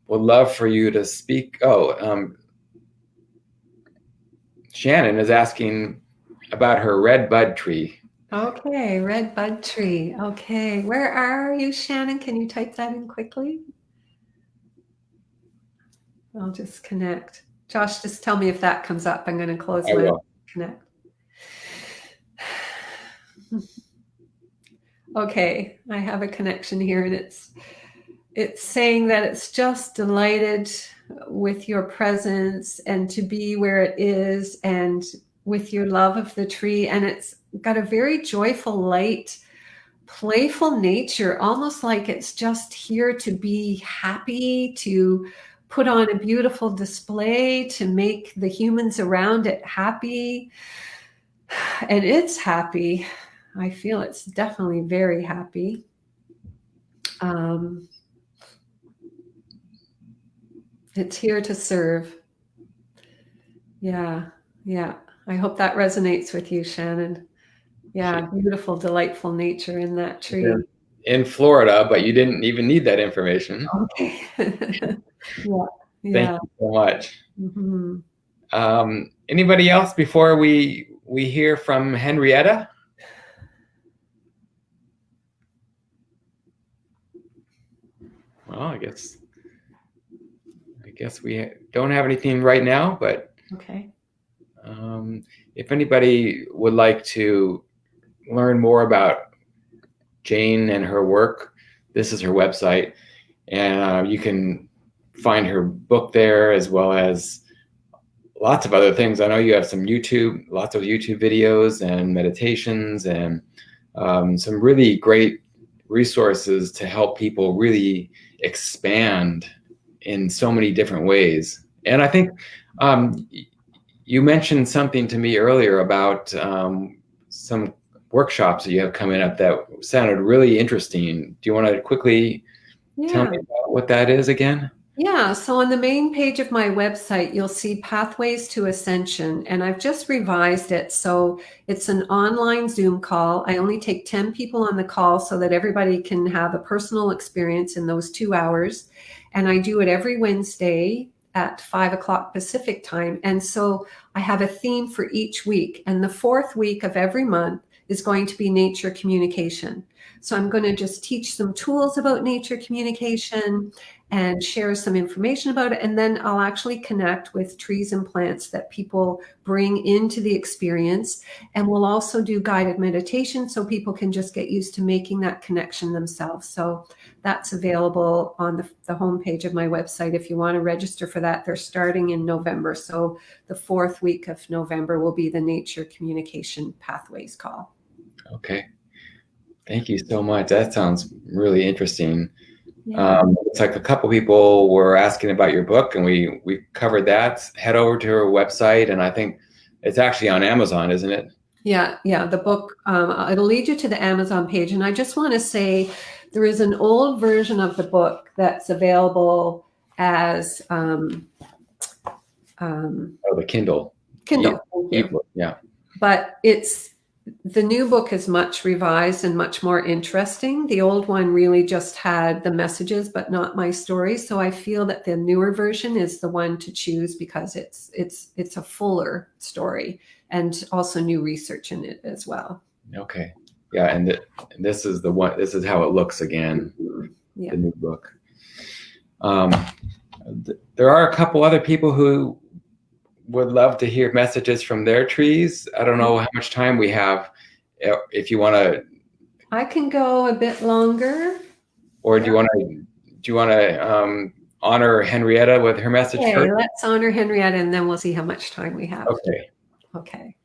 would love for you to speak. Shannon is asking about her red bud tree. Okay, red bud tree. Okay, where are you, Shannon? Can you type that in quickly? I'll just connect. Josh, just tell me if that comes up. I'm going to close my connect. Okay, I have a connection here, and it's saying that it's just delighted with your presence and to be where it is and with your love of the tree. And it's got a very joyful, light, playful nature, almost like it's just here to be happy, to put on a beautiful display, to make the humans around it happy. And it's happy. I feel it's definitely very happy. It's here to serve. Yeah. I hope that resonates with you, Shannon. Yeah, beautiful, delightful nature in that tree. In Florida, but you didn't even need that information. Okay. Thank you so much. Mm-hmm. Anybody else before we hear from Henrietta? Well, I guess we don't have anything right now, but okay. If anybody would like to learn more about Jane and her work, this is her website, and you can find her book there, as well as lots of other things. I know you have lots of YouTube videos and meditations, and some really great resources to help people really expand in so many different ways. And I think you mentioned something to me earlier about some workshops that you have coming up that sounded really interesting. Do you want to quickly tell me about what that is again? Yeah, so on the main page of my website, you'll see Pathways to Ascension, and I've just revised it. So it's an online Zoom call. I only take 10 people on the call so that everybody can have a personal experience in those 2 hours. And I do it every Wednesday at 5 o'clock Pacific time. And so I have a theme for each week. And the fourth week of every month is going to be nature communication. So I'm going to just teach some tools about nature communication and share some information about it. And then I'll actually connect with trees and plants that people bring into the experience. And we'll also do guided meditation so people can just get used to making that connection themselves. So that's available on the homepage of my website. If you want to register for that, they're starting in November. So the fourth week of November will be the Nature Communication Pathways call. Okay. Thank you so much. That sounds really interesting. Yeah. It's like a couple people were asking about your book, and we covered that. Head over to her website, and I think it's actually on Amazon, isn't it? Yeah. The book, it'll lead you to the Amazon page. And I just want to say There is an old version of the book that's available as Oh, the Kindle. Kindle. Ebook, yeah. But the new book is much revised and much more interesting. The old one really just had the messages, but not my stories. So I feel that the newer version is the one to choose because it's a fuller story and also new research in it as well. Okay. Yeah, and this is the one. This is how it looks again. Yeah. The new book. There are a couple other people who would love to hear messages from their trees. I don't know how much time we have. If you want to, I can go a bit longer. Or do you want to honor Henrietta with her message first? Let's honor Henrietta, and then we'll see how much time we have. Okay.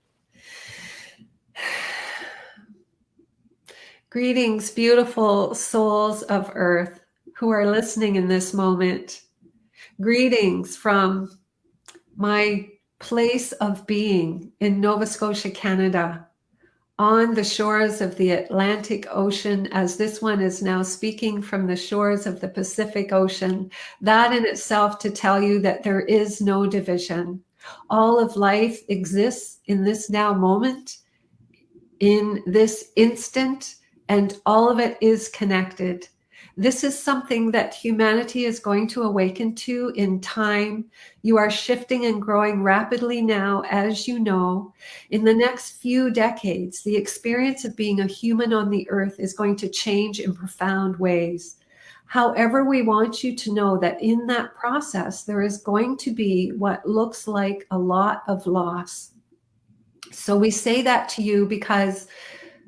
Greetings, beautiful souls of Earth who are listening in this moment. Greetings from my place of being in Nova Scotia, Canada, on the shores of the Atlantic Ocean, as this one is now speaking from the shores of the Pacific Ocean. That in itself to tell you that there is no division. All of life exists in this now moment, in this instant, and all of it is connected. This is something that humanity is going to awaken to in time. You are shifting and growing rapidly now, as you know. In the next few decades, the experience of being a human on the earth is going to change in profound ways. However, we want you to know that in that process, there is going to be what looks like a lot of loss. So we say that to you because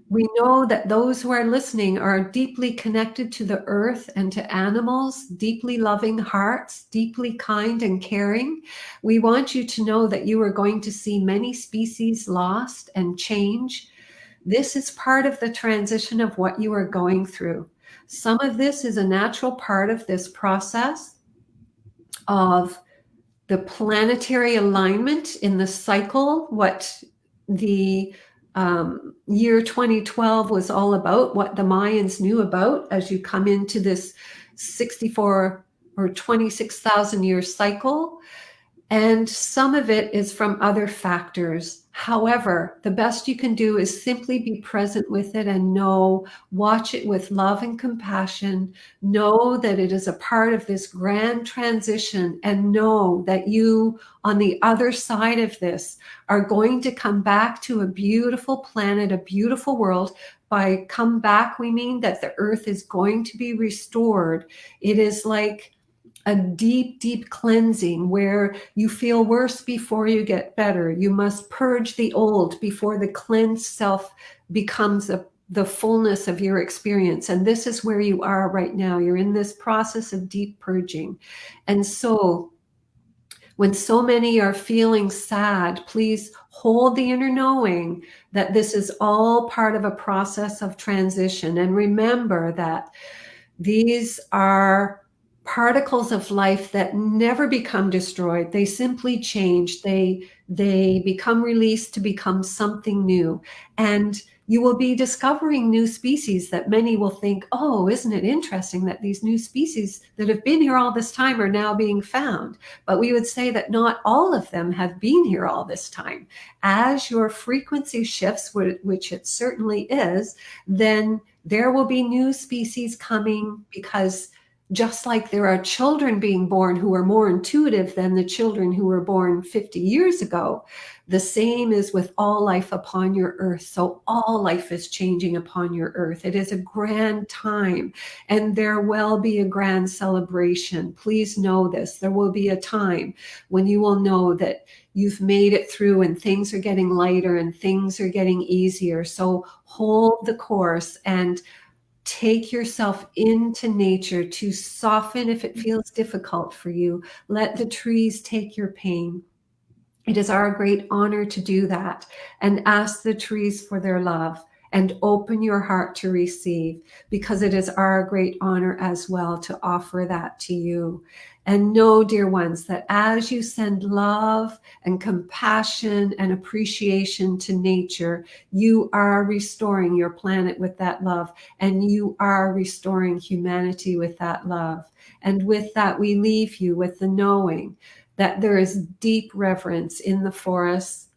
we know that those who are listening are deeply connected to the earth and to animals, deeply loving hearts, deeply kind and caring. We want you to know that you are going to see many species lost and change. This is part of the transition of what you are going through. Some of this is a natural part of this process of the planetary alignment in the cycle, what the year 2012 was all about, what the Mayans knew about as you come into this 64 or 26,000 year cycle. And some of it is from other factors. However, the best you can do is simply be present with it and watch it with love and compassion. Know that it is a part of this grand transition, and know that you, on the other side of this, are going to come back to a beautiful planet, a beautiful world. By come back, we mean that the earth is going to be restored. It is like a deep, deep cleansing where you feel worse before you get better. You must purge the old before the cleansed self becomes the fullness of your experience. And this is where you are right now. You're in this process of deep purging. And so when so many are feeling sad, please hold the inner knowing that this is all part of a process of transition. And remember that these are particles of life that never become destroyed. They simply change. They become released to become something new. And you will be discovering new species that many will think, oh, isn't it interesting that these new species that have been here all this time are now being found? But we would say that not all of them have been here all this time. As your frequency shifts, which it certainly is, then there will be new species coming, because just like there are children being born who are more intuitive than the children who were born 50 years ago, the same is with all life upon your earth. So all life is changing upon your earth. It is a grand time, and there will be a grand celebration. Please know this. There will be a time when you will know that you've made it through and things are getting lighter and things are getting easier. So hold the course and take yourself into nature to soften if it feels difficult for you. Let the trees take your pain. It is our great honor to do that, and ask the trees for their love and open your heart to receive, because it is our great honor as well to offer that to you. And know, dear ones, that as you send love and compassion and appreciation to nature, you are restoring your planet with that love, and you are restoring humanity with that love. And with that, we leave you with the knowing that there is deep reverence in the forests,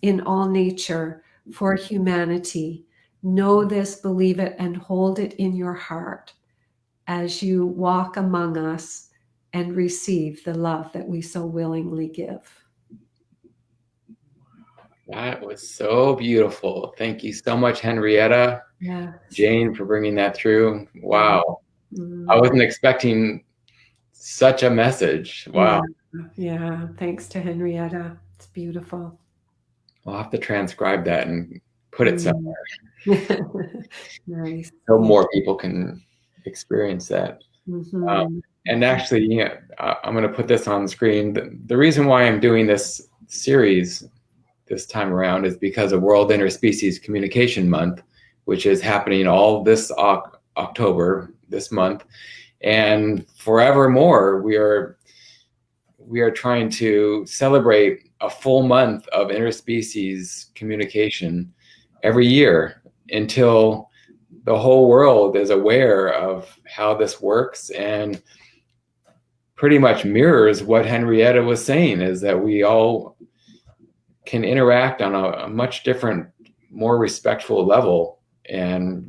in all nature, for humanity. Know this, believe it, and hold it in your heart as you walk among us and receive the love that we so willingly give. That was so beautiful. Thank you so much, Henrietta. Yeah. Jane, for bringing that through. Wow. Mm-hmm. I wasn't expecting such a message. Wow. Yeah. Thanks to Henrietta. It's beautiful. I'll have to transcribe that and put it somewhere. Nice. So more people can experience that. Mm-hmm. And actually, I'm going to put this on the screen. The reason why I'm doing this series this time around is because of World Interspecies Communication Month, which is happening all this October, this month. And forevermore, we are trying to celebrate a full month of interspecies communication every year until the whole world is aware of how this works and pretty much mirrors what Henrietta was saying, is that we all can interact on a much different, more respectful level, and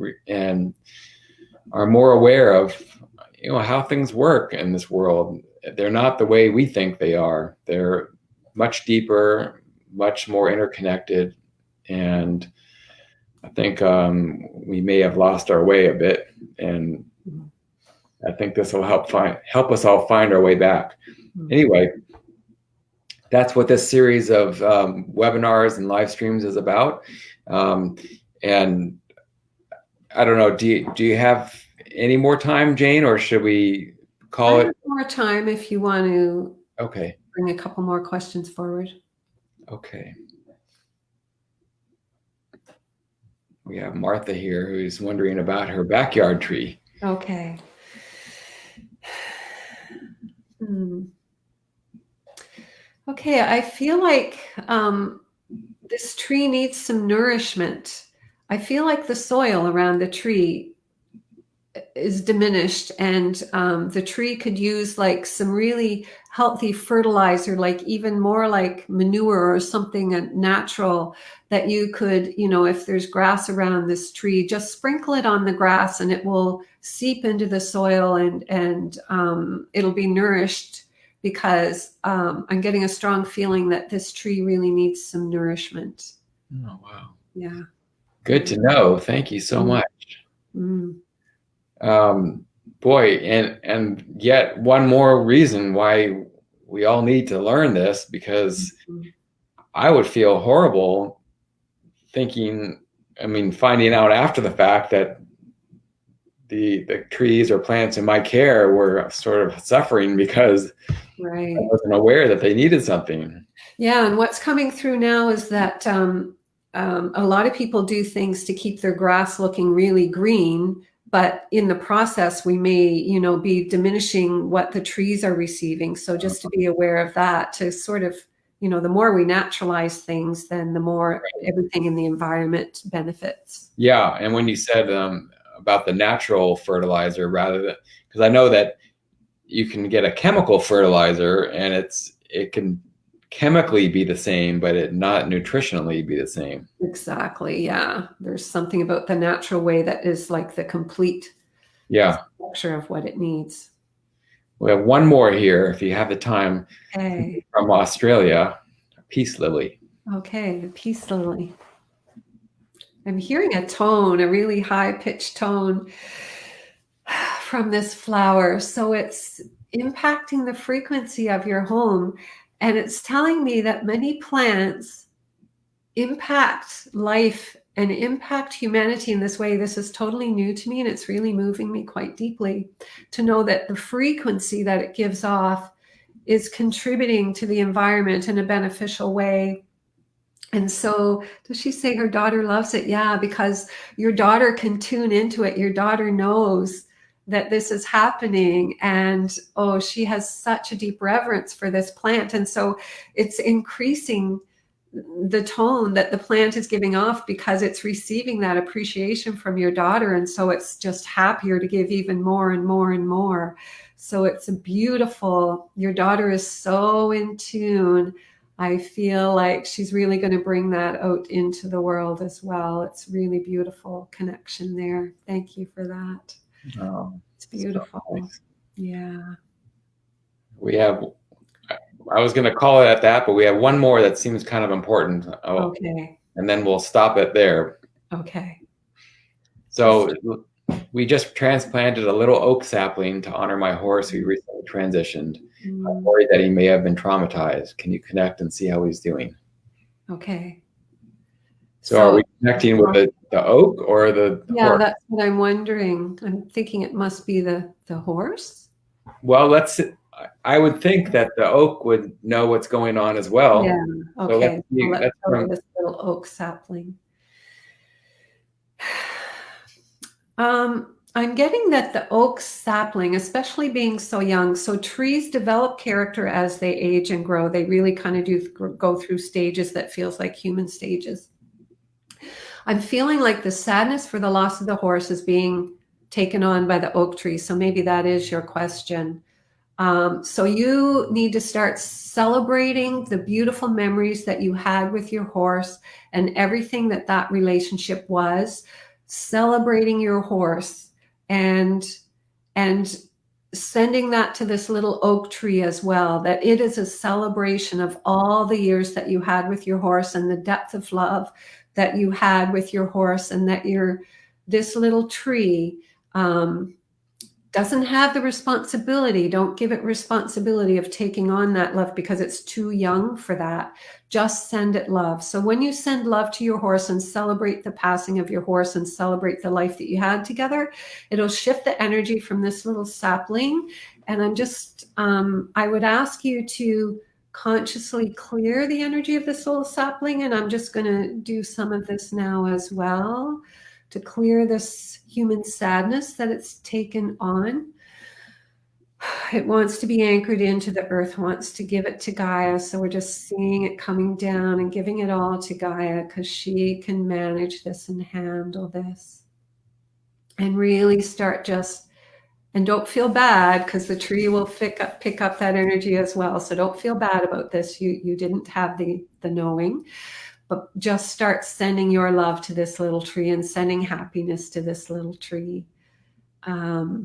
are more aware of, how things work in this world. They're not the way we think they are. They're much deeper, much more interconnected, and I think we may have lost our way a bit, and I think this will help us all find our way back. Anyway, that's what this series of webinars and live streams is about. And I don't know, do you have any more time, Jane, or should we call it? More time if you want to. Okay. Bring a couple more questions forward. Okay. We have Martha here who's wondering about her backyard tree. Okay. Okay, I feel like this tree needs some nourishment. I feel like the soil around the tree is diminished, and the tree could use like some really healthy fertilizer, like even more like manure or something natural that you could, if there's grass around this tree, just sprinkle it on the grass and it will seep into the soil, and it'll be nourished, because I'm getting a strong feeling that this tree really needs some nourishment. Oh, wow. Yeah. Good to know. Thank you so much. Boy, and yet one more reason why we all need to learn this, because I would feel horrible finding out after the fact that the trees or plants in my care were sort of suffering because I wasn't aware that they needed something. Yeah, and what's coming through now is that a lot of people do things to keep their grass looking really green, but in the process, we may, be diminishing what the trees are receiving. So just to be aware of that, to sort of, the more we naturalize things, then the more everything in the environment benefits. Yeah, and when you said about the natural fertilizer, rather than, because I know that you can get a chemical fertilizer and it can chemically be the same, but it not nutritionally be the same. Exactly. Yeah. There's something about the natural way that is like the complete structure of what it needs. We have one more here, if you have the time. Okay. From Australia, peace lily. Okay, the peace lily. I'm hearing a tone, a really high-pitched tone from this flower. So it's impacting the frequency of your home. And it's telling me that many plants impact life and impact humanity in this way. This is totally new to me, and it's really moving me quite deeply to know that the frequency that it gives off is contributing to the environment in a beneficial way. And so, does she say her daughter loves it? Yeah, because your daughter can tune into it. Your daughter knows that this is happening. And oh, she has such a deep reverence for this plant. And so it's increasing the tone that the plant is giving off because it's receiving that appreciation from your daughter. And so it's just happier to give even more and more and more. So it's a beautiful, your daughter is so in tune. I feel like she's really going to bring that out into the world as well. It's really beautiful connection there. Thank you for that. Oh, it's beautiful. So nice. Yeah. We have, I was going to call it at that, but we have one more that seems kind of important. Okay. And then we'll stop it there. Okay. So we just transplanted a little oak sapling to honor my horse who recently transitioned. I'm worried that he may have been traumatized. Can you connect and see how he's doing? Okay. So are we connecting with the oak or the yeah, horse? That's what I'm wondering. I'm thinking it must be the horse. Well, I would think that the oak would know what's going on as well. Yeah. Okay. So let's go with this little oak sapling. I'm getting that the oak sapling, especially being so young, so trees develop character as they age and grow. They really kind of do go through stages that feels like human stages. I'm feeling like the sadness for the loss of the horse is being taken on by the oak tree. So maybe that is your question. So you need to start celebrating the beautiful memories that you had with your horse and everything that relationship was, celebrating your horse and sending that to this little oak tree as well, that it is a celebration of all the years that you had with your horse and the depth of love that you had with your horse, and that this little tree doesn't have the responsibility. Don't give it responsibility of taking on that love because it's too young for that. Just send it love. So when you send love to your horse and celebrate the passing of your horse and celebrate the life that you had together, it'll shift the energy from this little sapling. And I'm just, I would ask you to consciously clear the energy of this little sapling. And I'm just going to do some of this now as well, to clear this human sadness that it's taken on. It wants to be anchored into the earth, wants to give it to Gaia. So we're just seeing it coming down and giving it all to Gaia because she can manage this and handle this. And really start and don't feel bad because the tree will pick up that energy as well. So don't feel bad about this. You didn't have the knowing. But just start sending your love to this little tree and sending happiness to this little tree. Now,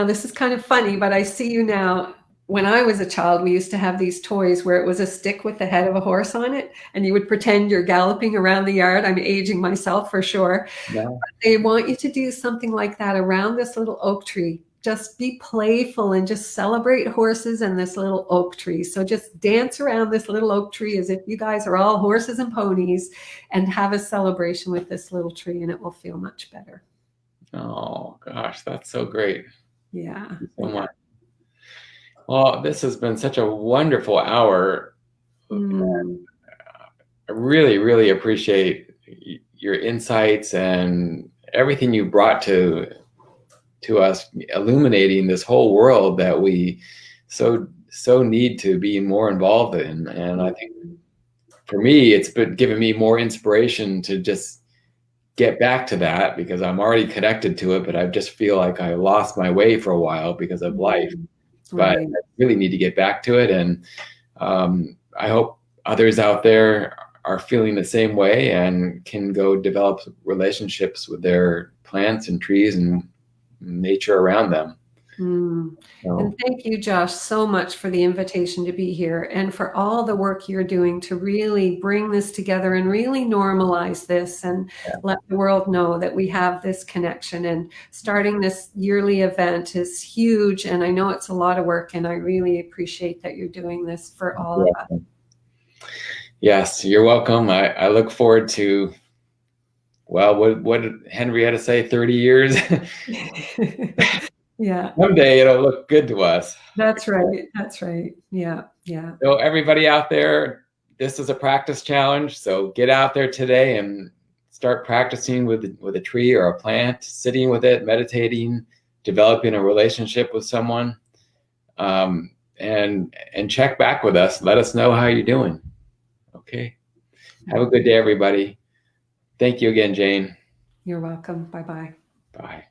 this is kind of funny, but I see you now. When I was a child, we used to have these toys where it was a stick with the head of a horse on it, and you would pretend you're galloping around the yard. I'm aging myself for sure. Yeah. They want you to do something like that around this little oak tree. Just be playful and just celebrate horses and this little oak tree. So just dance around this little oak tree as if you guys are all horses and ponies and have a celebration with this little tree, and it will feel much better. Oh, gosh, that's so great. Yeah. Thank you so much. Well, this has been such a wonderful hour. I really, really appreciate your insights and everything you brought to us, illuminating this whole world that we so need to be more involved in. And I think for me, it's been giving me more inspiration to just get back to that, because I'm already connected to it, but I just feel like I lost my way for a while because of life. But I really need to get back to it. And I hope others out there are feeling the same way and can go develop relationships with their plants and trees and nature around them. So. And thank you, Josh, so much for the invitation to be here and for all the work you're doing to really bring this together and really normalize this and let the world know that we have this connection. And starting this yearly event is huge. And I know it's a lot of work, and I really appreciate that you're doing this for all of us. Yes, you're welcome. I look forward to, well, what did Henrietta say, 30 years? Yeah. Someday it'll look good to us. That's right. That's right. Yeah. Yeah. So everybody out there, this is a practice challenge. So get out there today and start practicing with a tree or a plant, sitting with it, meditating, developing a relationship with someone, and check back with us. Let us know how you're doing. Okay. Have a good day, everybody. Thank you again, Jane. You're welcome. Bye-bye. Bye.